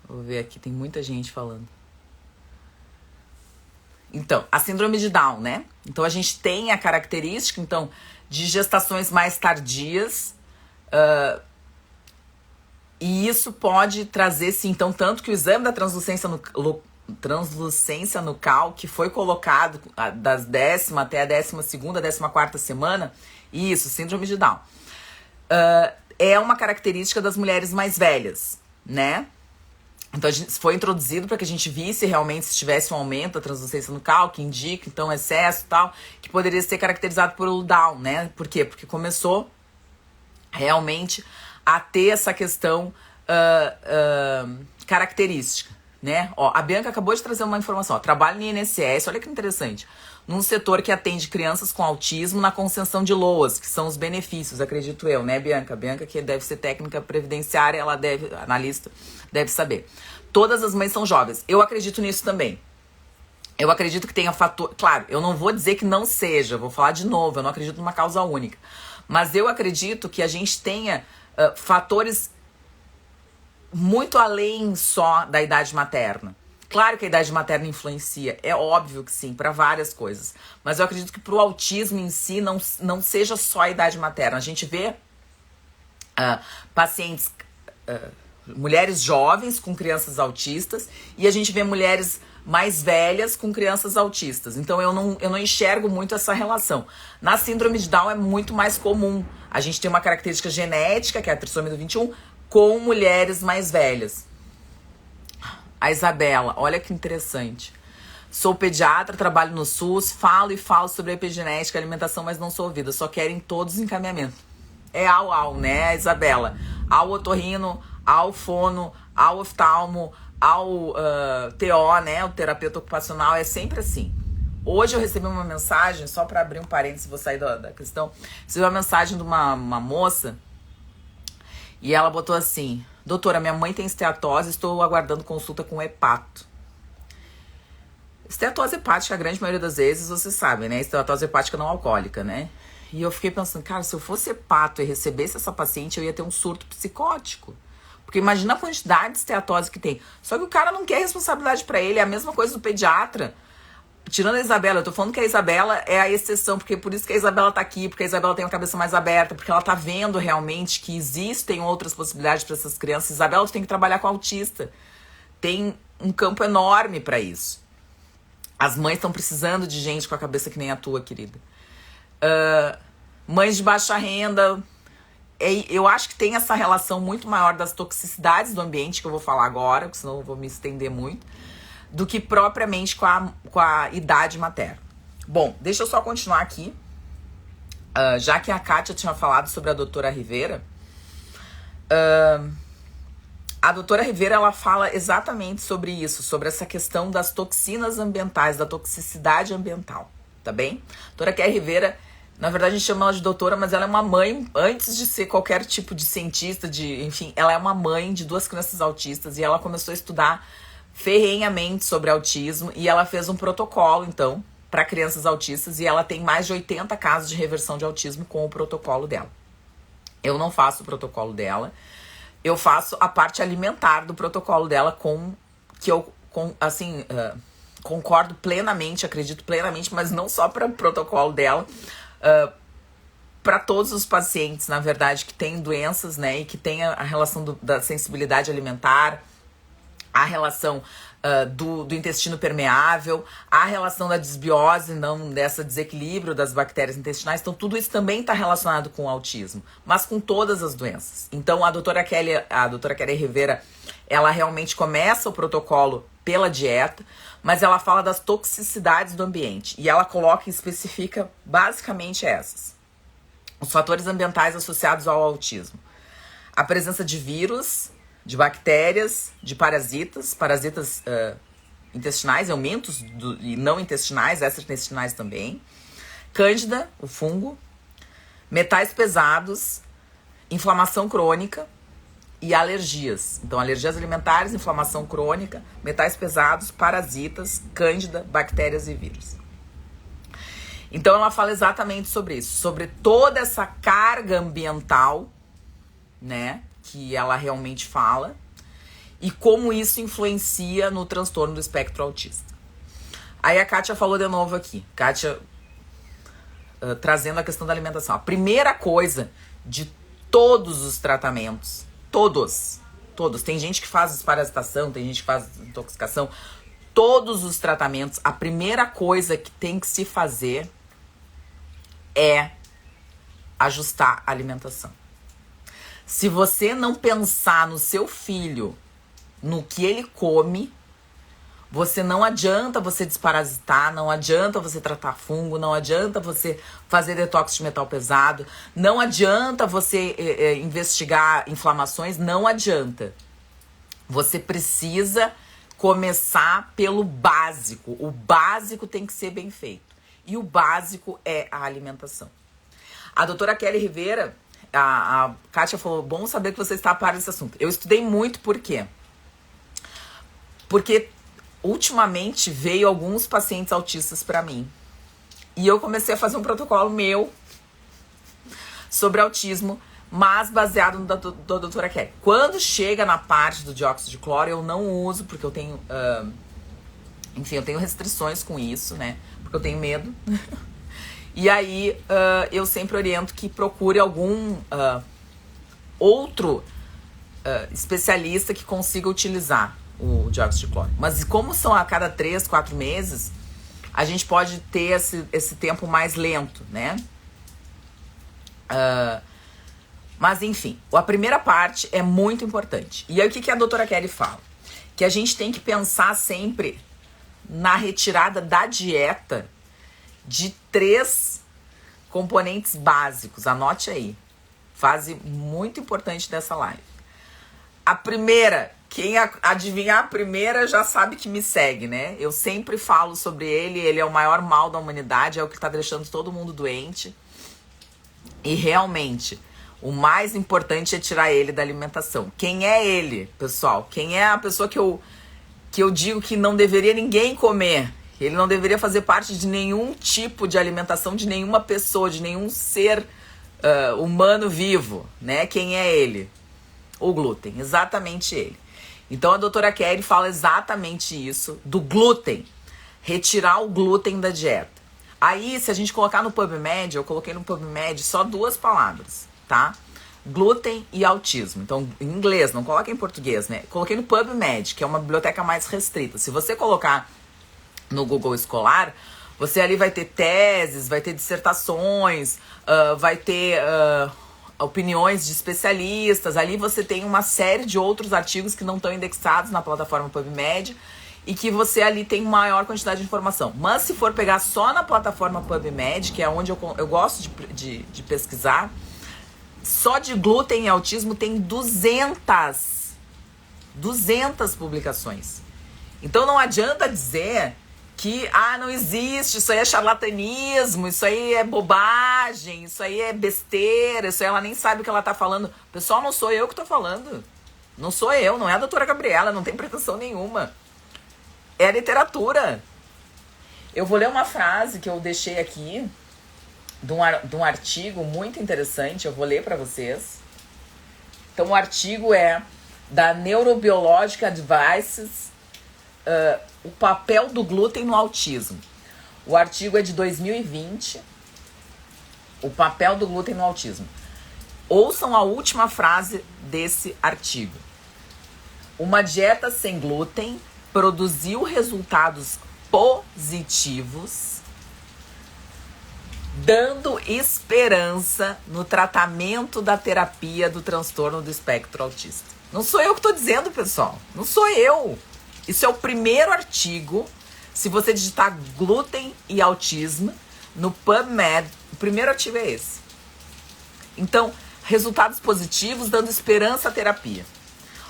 Vou ver aqui, tem muita gente falando. Então, a síndrome de Down, né? Então, a gente tem a característica, então, de gestações mais tardias, e isso pode trazer, sim, então, tanto que o exame da translucência nucal, que foi colocado das 10ª até a 12ª, 14ª semana, isso, síndrome de Down, é uma característica das mulheres mais velhas, né? Então, foi introduzido para que a gente visse realmente se tivesse um aumento da translucência nucal, que indica, então, excesso e tal, que poderia ser caracterizado por Down, né? Por quê? Porque começou realmente a ter essa questão característica, né? Ó, a Bianca acabou de trazer uma informação, ó, trabalho no INSS, olha que interessante, num setor que atende crianças com autismo na concessão de LOAS, que são os benefícios, acredito eu, né, Bianca? Bianca, que deve ser técnica previdenciária, ela deve, analista, deve saber. Todas as mães são jovens. Eu acredito nisso também. Eu acredito que tenha fator... Claro, eu não vou dizer que não seja, vou falar de novo, eu não acredito numa causa única. Mas eu acredito que a gente tenha fatores muito além só da idade materna. Claro que a idade materna influencia, é óbvio que sim, para várias coisas. Mas eu acredito que pro autismo em si não seja só a idade materna. A gente vê pacientes, mulheres jovens com crianças autistas, e a gente vê mulheres mais velhas com crianças autistas. Então eu não enxergo muito essa relação. Na síndrome de Down é muito mais comum. A gente tem uma característica genética, que é a trissomia do 21, com mulheres mais velhas. A Isabela, olha que interessante. Sou pediatra, trabalho no SUS, falo sobre epigenética e alimentação, mas não sou ouvida. Só querem todos encaminhamento. É ao, né, Isabela? Ao otorrino, ao fono, ao oftalmo, ao TO, né, o terapeuta ocupacional, é sempre assim. Hoje eu recebi uma mensagem, só para abrir um parênteses, vou sair da questão. Recebi uma mensagem de uma moça e ela botou assim: doutora, minha mãe tem esteatose, estou aguardando consulta com hepato. Esteatose hepática, a grande maioria das vezes, você sabe, né? Esteatose hepática não alcoólica, né? E eu fiquei pensando, cara, se eu fosse hepato e recebesse essa paciente, eu ia ter um surto psicótico. Porque imagina a quantidade de esteatose que tem. Só que o cara não quer responsabilidade pra ele, é a mesma coisa do pediatra. Tirando a Isabela, eu tô falando que a Isabela é a exceção, porque por isso que a Isabela tá aqui, porque a Isabela tem a cabeça mais aberta, porque ela tá vendo realmente que existem outras possibilidades para essas crianças. Isabela, tu tem que trabalhar com autista. Tem um campo enorme para isso. As mães estão precisando de gente com a cabeça que nem a tua, querida. Mães de baixa renda. Eu acho que tem essa relação muito maior das toxicidades do ambiente, que eu vou falar agora, porque senão eu vou me estender muito, do que propriamente com a idade materna. Bom, deixa eu só continuar aqui. Já que a Kátia tinha falado sobre a doutora Rivera, a doutora Rivera, ela fala exatamente sobre isso, sobre essa questão das toxinas ambientais, da toxicidade ambiental, tá bem? A doutora Kelly Rivera, na verdade a gente chama ela de doutora, mas ela é uma mãe, antes de ser qualquer tipo de cientista, enfim, ela é uma mãe de 2 crianças autistas, e ela começou a estudar ferrenhamente sobre autismo, e ela fez um protocolo, então, para crianças autistas, e ela tem mais de 80 casos de reversão de autismo com o protocolo dela. Eu não faço o protocolo dela, eu faço a parte alimentar do protocolo dela, concordo plenamente, acredito plenamente, mas não só para o protocolo dela, para todos os pacientes, na verdade, que têm doenças, né, e que tem a relação da sensibilidade alimentar, a relação do intestino permeável, a relação da desbiose, não dessa desequilíbrio das bactérias intestinais. Então, tudo isso também está relacionado com o autismo, mas com todas as doenças. Então, a doutora Kelly Rivera, ela realmente começa o protocolo pela dieta, mas ela fala das toxicidades do ambiente. E ela coloca e especifica basicamente essas: os fatores ambientais associados ao autismo. A presença de vírus, de bactérias, de parasitas intestinais, aumentos e não intestinais, extraintestinais também. Cândida, o fungo. Metais pesados, inflamação crônica e alergias. Então, alergias alimentares, inflamação crônica, metais pesados, parasitas, cândida, bactérias e vírus. Então, ela fala exatamente sobre isso, sobre toda essa carga ambiental, né, que ela realmente fala, e como isso influencia no transtorno do espectro autista. Aí a Kátia falou de novo aqui, Kátia trazendo a questão da alimentação. A primeira coisa de todos os tratamentos, todos, tem gente que faz desparasitação, tem gente que faz intoxicação, todos os tratamentos, a primeira coisa que tem que se fazer é ajustar a alimentação. Se você não pensar no seu filho, no que ele come, não adianta você desparasitar, não adianta você tratar fungo, não adianta você fazer detox de metal pesado, não adianta você investigar inflamações, não adianta. Você precisa começar pelo básico. O básico tem que ser bem feito. E o básico é a alimentação. A doutora Kelly Rivera, a Kátia falou, bom saber que você está a par desse assunto. Eu estudei muito, por quê? Porque ultimamente veio alguns pacientes autistas para mim. E eu comecei a fazer um protocolo meu sobre autismo, mas baseado no da doutora Kelly. Quando chega na parte do dióxido de cloro, eu não uso, porque eu tenho... enfim, eu tenho restrições com isso, né? Porque eu tenho medo. E aí, eu sempre oriento que procure algum outro especialista que consiga utilizar o dióxido de cloro. Mas como são a cada 3, 4 meses, a gente pode ter esse tempo mais lento, né? Mas enfim, a primeira parte é muito importante. E aí o que a doutora Kelly fala? Que a gente tem que pensar sempre na retirada da dieta de 3 componentes básicos. Anote aí. Fase muito importante dessa live. A primeira, quem adivinhar a primeira já sabe que me segue, né? Eu sempre falo sobre ele é o maior mal da humanidade, é o que tá deixando todo mundo doente. E realmente, o mais importante é tirar ele da alimentação. Quem é ele, pessoal? Quem é a pessoa que eu digo que não deveria ninguém comer? Ele não deveria fazer parte de nenhum tipo de alimentação, de nenhuma pessoa, de nenhum ser humano vivo, né? Quem é ele? O glúten, exatamente ele. Então a doutora Kelly fala exatamente isso, do glúten. Retirar o glúten da dieta. Aí, se a gente colocar no PubMed, eu coloquei no PubMed só 2 palavras, tá? Glúten e autismo. Então, em inglês, não coloca em português, né? Coloquei no PubMed, que é uma biblioteca mais restrita. Se você colocar no Google Escolar, você ali vai ter teses, vai ter dissertações, vai ter opiniões de especialistas. Ali você tem uma série de outros artigos que não estão indexados na plataforma PubMed e que você ali tem maior quantidade de informação. Mas se for pegar só na plataforma PubMed, que é onde eu gosto de pesquisar, só de glúten e autismo tem 200 publicações. Então não adianta dizer que não existe, isso aí é charlatanismo, isso aí é bobagem, isso aí é besteira, isso aí ela nem sabe o que ela tá falando. Pessoal, não sou eu que tô falando. Não sou eu, não é a doutora Gabriela, não tem pretensão nenhuma. É literatura. Eu vou ler uma frase que eu deixei aqui de um artigo muito interessante, eu vou ler para vocês. Então o artigo é da Neurobiological Advances, o papel do glúten no autismo. O artigo é de 2020, o papel do glúten no autismo. Ouçam a última frase desse artigo. Uma dieta sem glúten produziu resultados positivos, dando esperança no tratamento da terapia do transtorno do espectro autista. Não sou eu que estou dizendo, pessoal. Não sou eu. Isso é o primeiro artigo. Se você digitar glúten e autismo no PubMed, o primeiro artigo é esse. Então, resultados positivos dando esperança à terapia.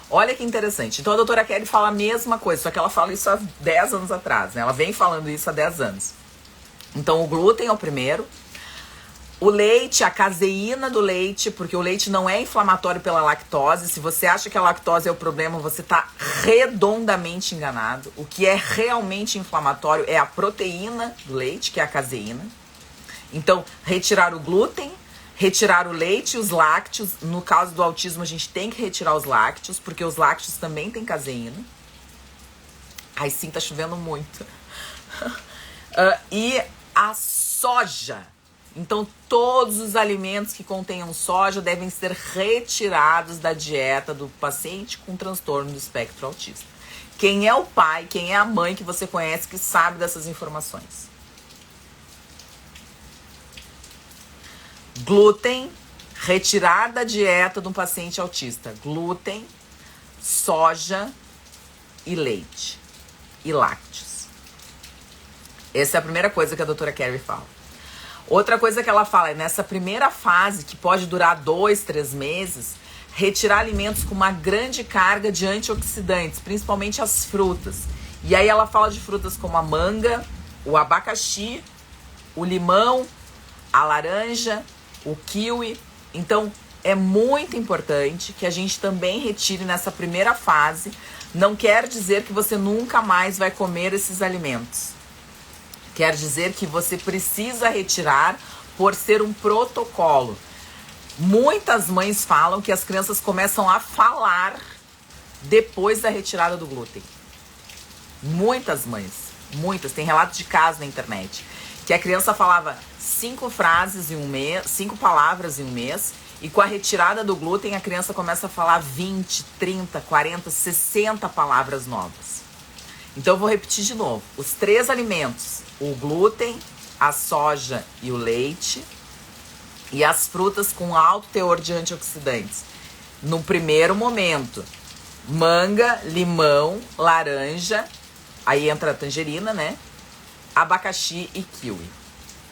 Olha que interessante. Então a doutora Kelly fala a mesma coisa, só que ela fala isso há 10 anos atrás, né? Ela vem falando isso há 10 anos. Então o glúten é o primeiro. O leite, a caseína do leite, porque o leite não é inflamatório pela lactose. Se você acha que a lactose é o problema, você está redondamente enganado. O que é realmente inflamatório é a proteína do leite, que é a caseína. Então, retirar o glúten, retirar o leite e os lácteos. No caso do autismo, a gente tem que retirar os lácteos, porque os lácteos também têm caseína. Ai, sim, tá chovendo muito. E a soja. Então, todos os alimentos que contenham soja devem ser retirados da dieta do paciente com transtorno do espectro autista. Quem é o pai, quem é a mãe que você conhece que sabe dessas informações? Glúten, retirar da dieta de um paciente autista. Glúten, soja e leite. E lácteos. Essa é a primeira coisa que a doutora Kelly fala. Outra coisa que ela fala é nessa primeira fase, que pode durar 2, 3 meses, retirar alimentos com uma grande carga de antioxidantes, principalmente as frutas. E aí ela fala de frutas como a manga, o abacaxi, o limão, a laranja, o kiwi. Então, é muito importante que a gente também retire nessa primeira fase. Não quer dizer que você nunca mais vai comer esses alimentos. Quer dizer que você precisa retirar por ser um protocolo. Muitas mães falam que as crianças começam a falar depois da retirada do glúten. Muitas mães, muitas. Tem relatos de casos na internet que a criança falava 5 frases em um mês, 5 palavras em um mês, e com a retirada do glúten a criança começa a falar 20, 30, 40, 60 palavras novas. Então eu vou repetir de novo. Os 3 alimentos, o glúten, a soja e o leite, e as frutas com alto teor de antioxidantes. No primeiro momento, manga, limão, laranja, aí entra a tangerina, né? Abacaxi e kiwi.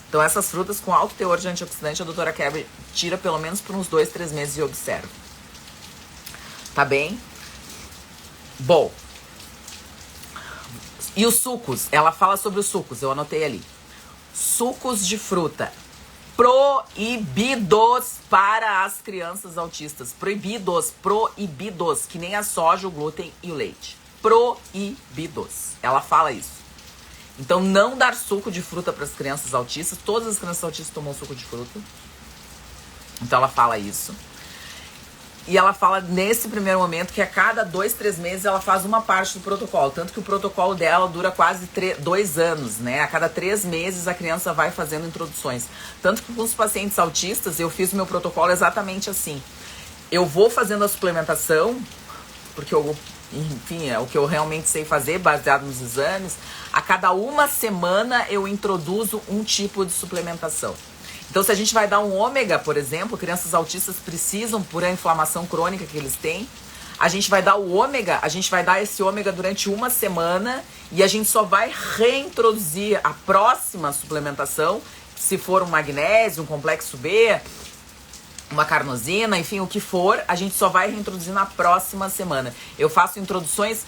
Então essas frutas com alto teor de antioxidante a doutora Kerber tira pelo menos por uns 2, 3 meses e observa. Tá bem? Bom. E os sucos? Ela fala sobre os sucos, eu anotei ali. Sucos de fruta. Proibidos para as crianças autistas. Proibidos, que nem a soja, o glúten e o leite. Proibidos. Ela fala isso. Então, não dar suco de fruta para as crianças autistas. Todas as crianças autistas tomam suco de fruta. Então, ela fala isso. E ela fala nesse primeiro momento que a cada 2, 3 meses ela faz uma parte do protocolo. Tanto que o protocolo dela dura quase 2 anos, né? A cada 3 meses a criança vai fazendo introduções. Tanto que com os pacientes autistas eu fiz o meu protocolo exatamente assim. Eu vou fazendo a suplementação, porque enfim, é o que eu realmente sei fazer, baseado nos exames. A cada 1 semana eu introduzo um tipo de suplementação. Então, se a gente vai dar um ômega, por exemplo, crianças autistas precisam, por a inflamação crônica que eles têm, a gente vai dar o ômega, a gente vai dar esse ômega durante 1 semana e a gente só vai reintroduzir a próxima suplementação, se for um magnésio, um complexo B, uma carnosina, enfim, o que for, a gente só vai reintroduzir na próxima semana. Eu faço introduções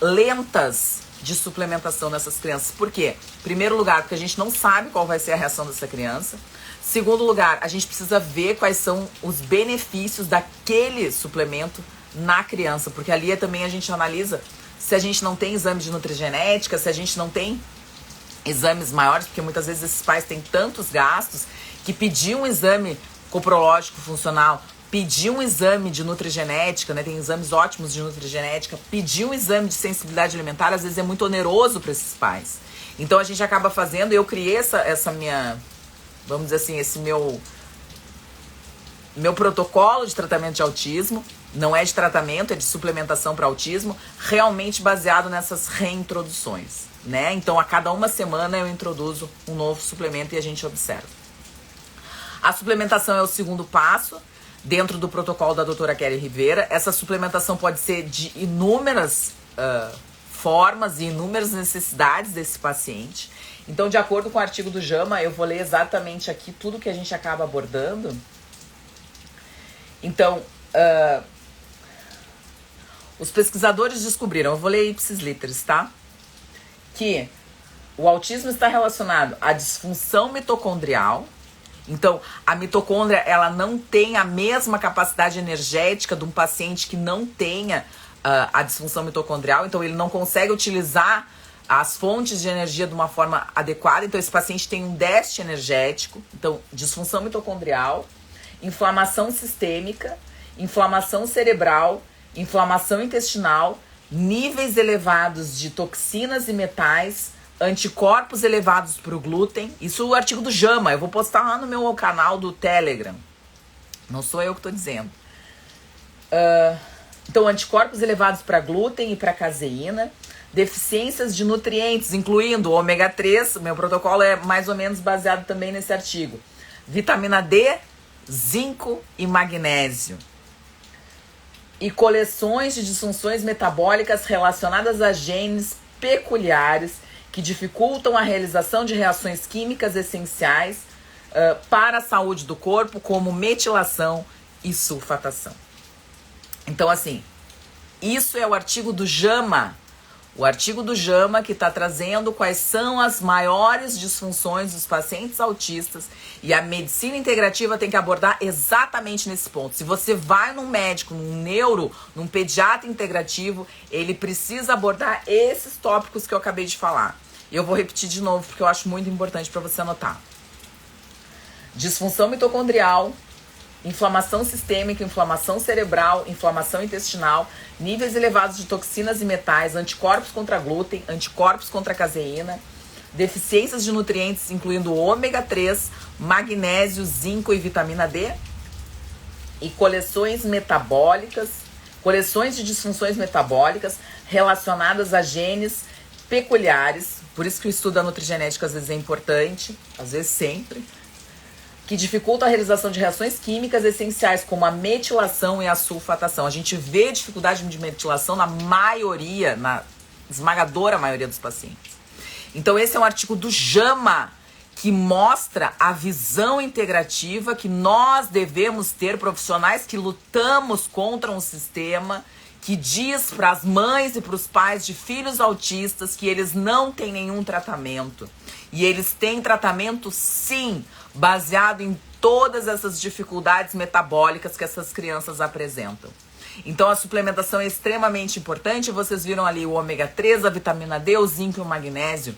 lentas de suplementação nessas crianças. Por quê? Primeiro lugar, porque a gente não sabe qual vai ser a reação dessa criança. Segundo lugar, a gente precisa ver quais são os benefícios daquele suplemento na criança, porque ali também a gente analisa se a gente não tem exame de nutrigenética, se a gente não tem exames maiores, porque muitas vezes esses pais têm tantos gastos que pedir um exame coprológico funcional, pedir um exame de nutrigenética, né? Tem exames ótimos de nutrigenética, pedir um exame de sensibilidade alimentar, às vezes é muito oneroso para esses pais. Então a gente acaba fazendo, eu criei essa minha, vamos dizer assim, esse meu protocolo de tratamento de autismo, não é de tratamento, é de suplementação para autismo, realmente baseado nessas reintroduções, né? Então a cada 1 semana eu introduzo um novo suplemento e a gente observa. A suplementação é o segundo passo dentro do protocolo da doutora Kelly Rivera. Essa suplementação pode ser de inúmeras formas e inúmeras necessidades desse paciente. Então, de acordo com o artigo do JAMA, eu vou ler exatamente aqui tudo que a gente acaba abordando. Então, os pesquisadores descobriram, eu vou ler ipsis literis, tá? Que o autismo está relacionado à disfunção mitocondrial. Então, a mitocôndria, ela não tem a mesma capacidade energética de um paciente que não tenha a disfunção mitocondrial. Então, ele não consegue utilizar as fontes de energia de uma forma adequada. Então, esse paciente tem um déficit energético. Então, disfunção mitocondrial, inflamação sistêmica, inflamação cerebral, inflamação intestinal, níveis elevados de toxinas e metais, anticorpos elevados para o glúten. Isso é o artigo do JAMA. Eu vou postar lá no meu canal do Telegram. Não sou eu que estou dizendo. Então, anticorpos elevados para glúten e para caseína. Deficiências de nutrientes, incluindo ômega 3. Meu protocolo é mais ou menos baseado também nesse artigo. Vitamina D, zinco e magnésio. E coleções de disfunções metabólicas relacionadas a genes peculiares que dificultam a realização de reações químicas essenciais para a saúde do corpo, como metilação e sulfatação. Então, assim, isso é o artigo do JAMA. O artigo do JAMA que está trazendo quais são as maiores disfunções dos pacientes autistas, e a medicina integrativa tem que abordar exatamente nesse ponto. Se você vai num médico, num neuro, num pediatra integrativo, ele precisa abordar esses tópicos que eu acabei de falar. E eu vou repetir de novo porque eu acho muito importante para você anotar. Disfunção mitocondrial, inflamação sistêmica, inflamação cerebral, inflamação intestinal, níveis elevados de toxinas e metais, anticorpos contra glúten, anticorpos contra caseína, deficiências de nutrientes, incluindo ômega 3, magnésio, zinco e vitamina D, e coleções de disfunções metabólicas relacionadas a genes peculiares, por isso que o estudo da nutrigenética às vezes é importante, às vezes sempre, que dificulta a realização de reações químicas essenciais, como a metilação e a sulfatação. A gente vê dificuldade de metilação na esmagadora maioria dos pacientes. Então esse é um artigo do JAMA, que mostra a visão integrativa que nós devemos ter, profissionais que lutamos contra um sistema que diz para as mães e para os pais de filhos autistas que eles não têm nenhum tratamento. E eles têm tratamento, sim, baseado em todas essas dificuldades metabólicas que essas crianças apresentam. Então a suplementação é extremamente importante. Vocês viram ali o ômega 3, a vitamina D, o zinco e o magnésio.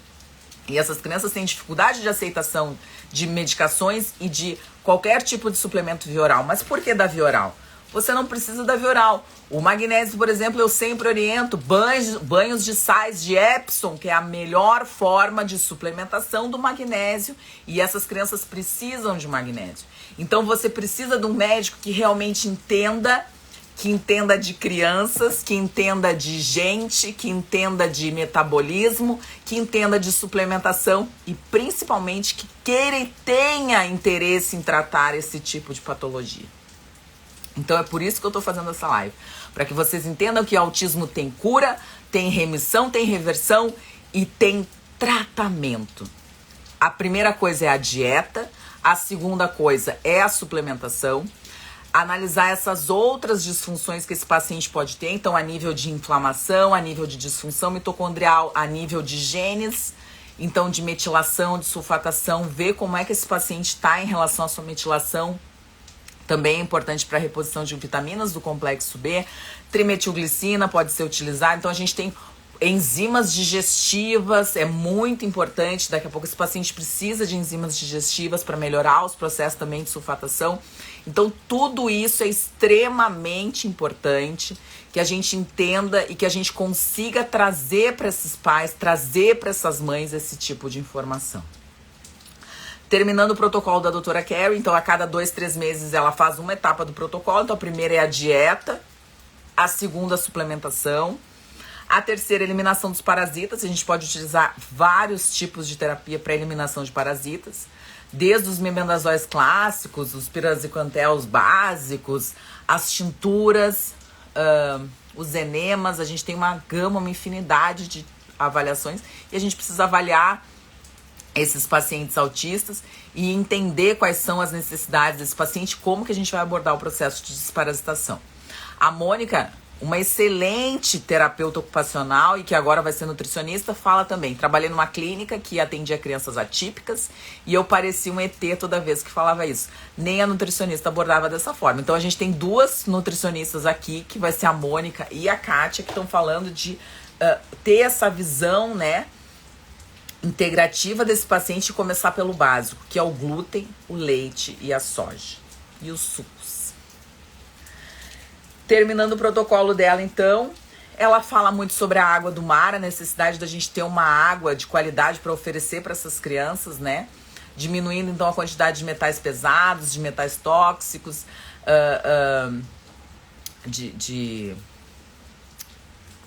E essas crianças têm dificuldade de aceitação de medicações e de qualquer tipo de suplemento via oral. Mas por que da via oral? Você não precisa da via oral. O magnésio, por exemplo, eu sempre oriento banhos de sais de Epsom, que é a melhor forma de suplementação do magnésio. E essas crianças precisam de magnésio. Então você precisa de um médico que realmente entenda de crianças, que entenda de gente, que entenda de metabolismo, que entenda de suplementação e principalmente que queira e tenha interesse em tratar esse tipo de patologia. Então é por isso que eu tô fazendo essa live, para que vocês entendam que o autismo tem cura, tem remissão, tem reversão e tem tratamento. A primeira coisa é a dieta, a segunda coisa é a suplementação. Analisar essas outras disfunções que esse paciente pode ter, então a nível de inflamação, a nível de disfunção mitocondrial, a nível de genes, então de metilação, de sulfatação, ver como é que esse paciente está em relação à sua metilação. Também é importante para a reposição de vitaminas do complexo B. Trimetilglicina pode ser utilizada, então a gente tem enzimas digestivas, é muito importante. Daqui a pouco esse paciente precisa de enzimas digestivas para melhorar os processos também de sulfatação. Então tudo isso é extremamente importante que a gente entenda e que a gente consiga trazer para esses pais, trazer para essas mães esse tipo de informação. Terminando o protocolo da doutora Carrie, então a cada 2-3 meses ela faz uma etapa do protocolo. Então a primeira é a dieta, a segunda a suplementação, a terceira, eliminação dos parasitas. A gente pode utilizar vários tipos de terapia para eliminação de parasitas, desde os mebendazóis clássicos, os piraziquantéus básicos, as tinturas, os enemas. A gente tem uma gama, uma infinidade de avaliações e a gente precisa avaliar esses pacientes autistas e entender quais são as necessidades desse paciente, como que a gente vai abordar o processo de desparasitação. A Mônica, uma excelente terapeuta ocupacional e que agora vai ser nutricionista, fala também. Trabalhei numa clínica que atendia crianças atípicas e eu parecia um ET toda vez que falava isso. Nem a nutricionista abordava dessa forma. Então a gente tem duas nutricionistas aqui, que vai ser a Mônica e a Kátia, que estão falando de ter essa visão, né, integrativa desse paciente e começar pelo básico, que é o glúten, o leite e a soja e os sucos. Terminando o protocolo dela, então, ela fala muito sobre a água do mar, a necessidade da gente ter uma água de qualidade para oferecer para essas crianças, né? Diminuindo, então, a quantidade de metais pesados, de metais tóxicos, de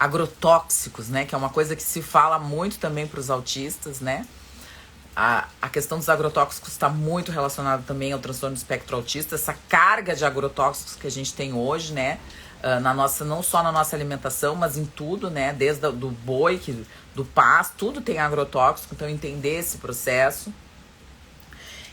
agrotóxicos, né? Que é uma coisa que se fala muito também para os autistas, né? A questão dos agrotóxicos está muito relacionada também ao transtorno do espectro autista, essa carga de agrotóxicos que a gente tem hoje, né? Não só na nossa alimentação, mas em tudo, né? Desde do boi, do pasto, tudo tem agrotóxico, então entender esse processo.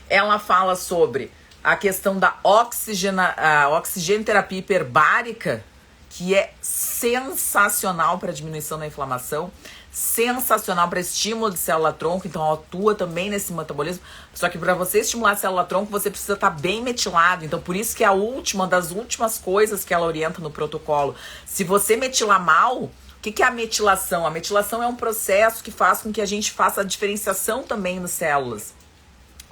Ela fala sobre a questão da oxigenoterapia hiperbárica, que é sensacional para diminuição da inflamação, sensacional para estímulo de célula-tronco, então atua também nesse metabolismo. Só que para você estimular a célula-tronco, você precisa estar bem metilado. Então por isso que é uma das últimas coisas que ela orienta no protocolo. Se você metilar mal, o que é a metilação? A metilação é um processo que faz com que a gente faça a diferenciação também nas células.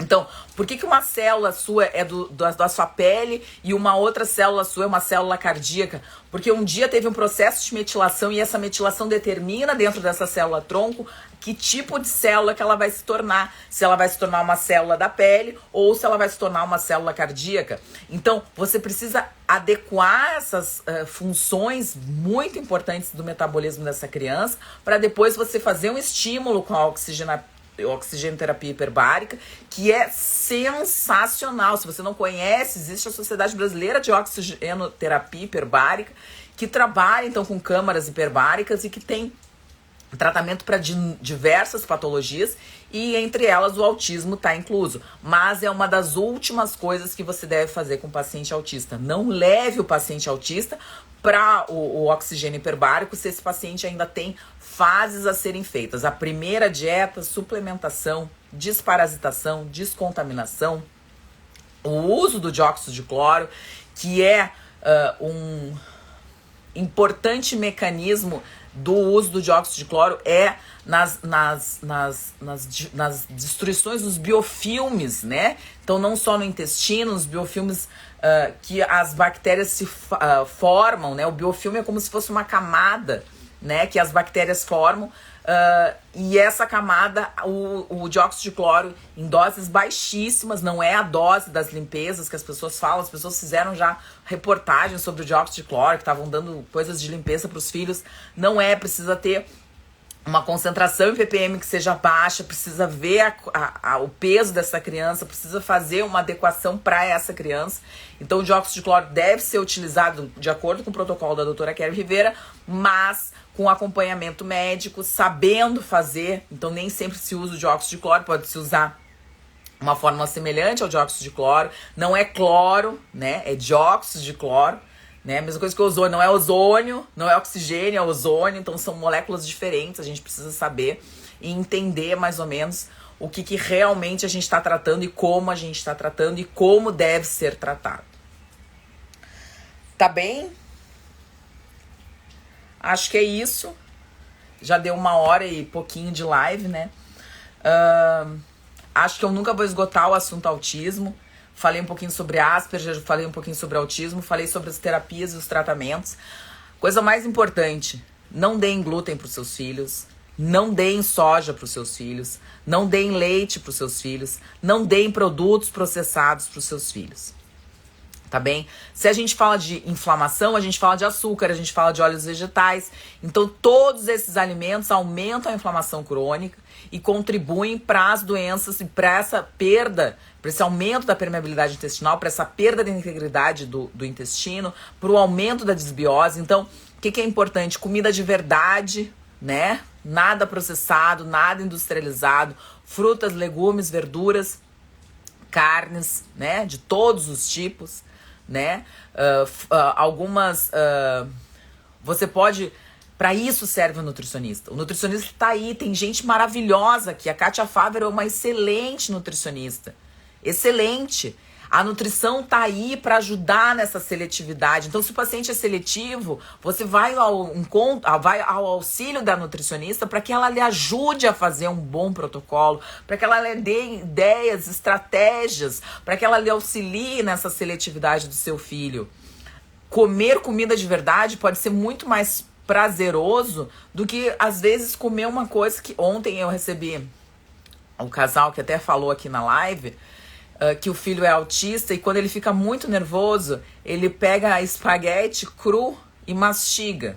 Então, por que uma célula sua é da sua pele e uma outra célula sua é uma célula cardíaca? Porque um dia teve um processo de metilação e essa metilação determina dentro dessa célula tronco que tipo de célula que ela vai se tornar. Se ela vai se tornar uma célula da pele ou se ela vai se tornar uma célula cardíaca. Então, você precisa adequar essas funções muito importantes do metabolismo dessa criança para depois você fazer um estímulo com a oxigenoterapia hiperbárica, que é sensacional. Se você não conhece, existe a Sociedade Brasileira de Oxigenoterapia Hiperbárica, que trabalha então com câmaras hiperbáricas e que tem tratamento para diversas patologias e entre elas o autismo está incluso. Mas é uma das últimas coisas que você deve fazer com o paciente autista. Não leve o paciente autista para o oxigênio hiperbárico se esse paciente ainda tem fases a serem feitas. A primeira dieta, suplementação, desparasitação, descontaminação, o uso do dióxido de cloro, que é um importante mecanismo do uso do dióxido de cloro é nas destruições dos biofilmes, né? Então, não só no intestino, os biofilmes que as bactérias se formam, né? O biofilme é como se fosse uma camada, né? Que as bactérias formam. E essa camada, o dióxido de cloro em doses baixíssimas, não é a dose das limpezas que as pessoas falam. As pessoas fizeram já reportagens sobre o dióxido de cloro, que estavam dando coisas de limpeza para os filhos. Não é, precisa ter uma concentração em ppm que seja baixa, precisa ver o peso dessa criança, precisa fazer uma adequação para essa criança. Então o dióxido de cloro deve ser utilizado de acordo com o protocolo da doutora Kelly Rivera, mas com acompanhamento médico, sabendo fazer. Então nem sempre se usa o dióxido de cloro, pode se usar uma fórmula semelhante ao dióxido de cloro. Não é cloro, né? É dióxido de cloro. Né? A mesma coisa que o ozônio, não é ozônio, não é oxigênio, é ozônio, então são moléculas diferentes, a gente precisa saber e entender mais ou menos o que realmente a gente está tratando e como a gente está tratando e como deve ser tratado. Tá bem? Acho que é isso. Já deu 1h e pouquinho de live, né? Acho que eu nunca vou esgotar o assunto autismo. Falei um pouquinho sobre Asperger, falei um pouquinho sobre autismo, falei sobre as terapias e os tratamentos. Coisa mais importante, não deem glúten para os seus filhos, não deem soja para os seus filhos, não deem leite para os seus filhos, não deem produtos processados para os seus filhos. Tá bem? Se a gente fala de inflamação, a gente fala de açúcar, a gente fala de óleos vegetais. Então, todos esses alimentos aumentam a inflamação crônica e contribuem para as doenças e para essa perda, para esse aumento da permeabilidade intestinal, para essa perda da integridade do intestino, para o aumento da desbiose. Então, o que é importante? Comida de verdade, né? Nada processado, nada industrializado, frutas, legumes, verduras, carnes, né? De todos os tipos. Né? Algumas você pode, para isso serve o nutricionista. O nutricionista tá aí, tem gente maravilhosa aqui. A Kátia Fávero é uma excelente nutricionista, excelente. A nutrição tá aí para ajudar nessa seletividade. Então, se o paciente é seletivo, você vai ao auxílio da nutricionista para que ela lhe ajude a fazer um bom protocolo, para que ela lhe dê ideias, estratégias, para que ela lhe auxilie nessa seletividade do seu filho. Comer comida de verdade pode ser muito mais prazeroso do que, às vezes, comer uma coisa que... Ontem eu recebi um casal que até falou aqui na live... que o filho é autista e quando ele fica muito nervoso, ele pega espaguete cru e mastiga.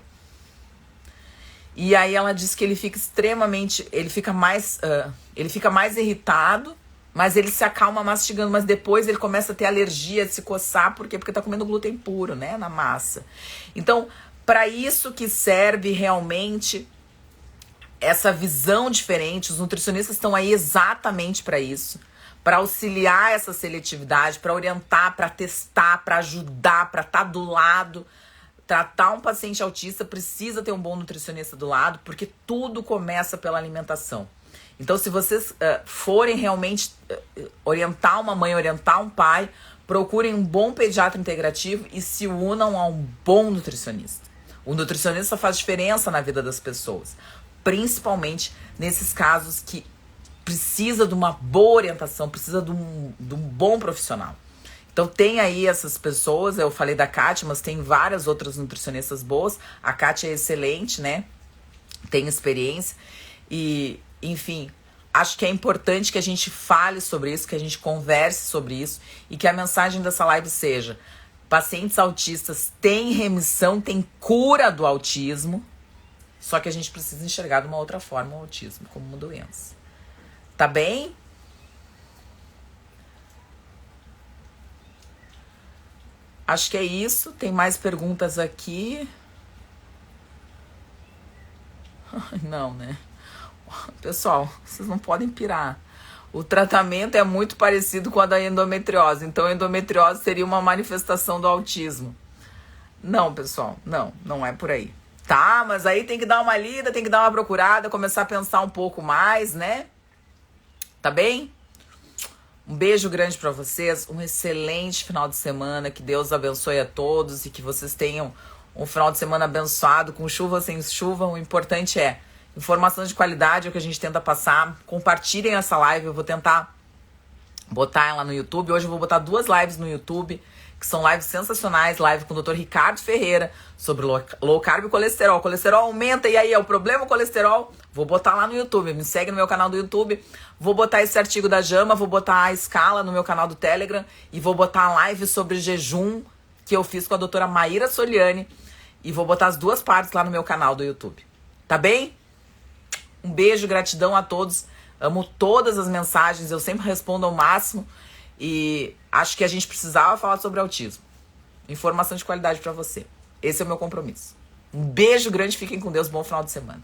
E aí ela diz que ele fica extremamente... Ele fica mais irritado, mas ele se acalma mastigando. Mas depois ele começa a ter alergia, a se coçar. Por quê? Porque tá comendo glúten puro, né? Na massa. Então, para isso que serve realmente essa visão diferente. Os nutricionistas estão aí exatamente para isso. Para auxiliar essa seletividade, para orientar, para testar, para ajudar, para estar do lado. Tratar um paciente autista precisa ter um bom nutricionista do lado, porque tudo começa pela alimentação. Então, se vocês forem realmente orientar uma mãe, orientar um pai, procurem um bom pediatra integrativo e se unam a um bom nutricionista. O nutricionista faz diferença na vida das pessoas, principalmente nesses casos que precisa de uma boa orientação, precisa de um bom profissional. Então tem aí essas pessoas, eu falei da Kátia, mas tem várias outras nutricionistas boas. A Kátia é excelente, né? Tem experiência e, enfim, acho que é importante que a gente fale sobre isso, que a gente converse sobre isso e que a mensagem dessa live seja: pacientes autistas têm remissão, têm cura do autismo, só que a gente precisa enxergar de uma outra forma o autismo como uma doença. Tá bem? Acho que é isso. Tem mais perguntas aqui? Não, né? Pessoal, vocês não podem pirar. O tratamento é muito parecido com a da endometriose. Então, a endometriose seria uma manifestação do autismo. Não, pessoal. Não é por aí. Tá, mas aí tem que dar uma lida, tem que dar uma procurada, começar a pensar um pouco mais, né? Tá bem? Um beijo grande pra vocês, um excelente final de semana, que Deus abençoe a todos e que vocês tenham um final de semana abençoado, com chuva ou sem chuva. O importante é informação de qualidade, é o que a gente tenta passar. Compartilhem essa live, eu vou tentar botar ela no YouTube. Hoje eu vou botar 2 lives no YouTube, que são lives sensacionais, live com o Dr. Ricardo Ferreira, sobre low carb e colesterol. O colesterol aumenta e aí é o problema o colesterol? Vou botar lá no YouTube, me segue no meu canal do YouTube. Vou botar esse artigo da JAMA, vou botar a escala no meu canal do Telegram e vou botar a live sobre jejum que eu fiz com a doutora Maíra Soliani e vou botar as 2 partes lá no meu canal do YouTube. Tá bem? Um beijo, gratidão a todos. Amo todas as mensagens, eu sempre respondo ao máximo e acho que a gente precisava falar sobre autismo. Informação de qualidade pra você. Esse é o meu compromisso. Um beijo grande, fiquem com Deus, bom final de semana.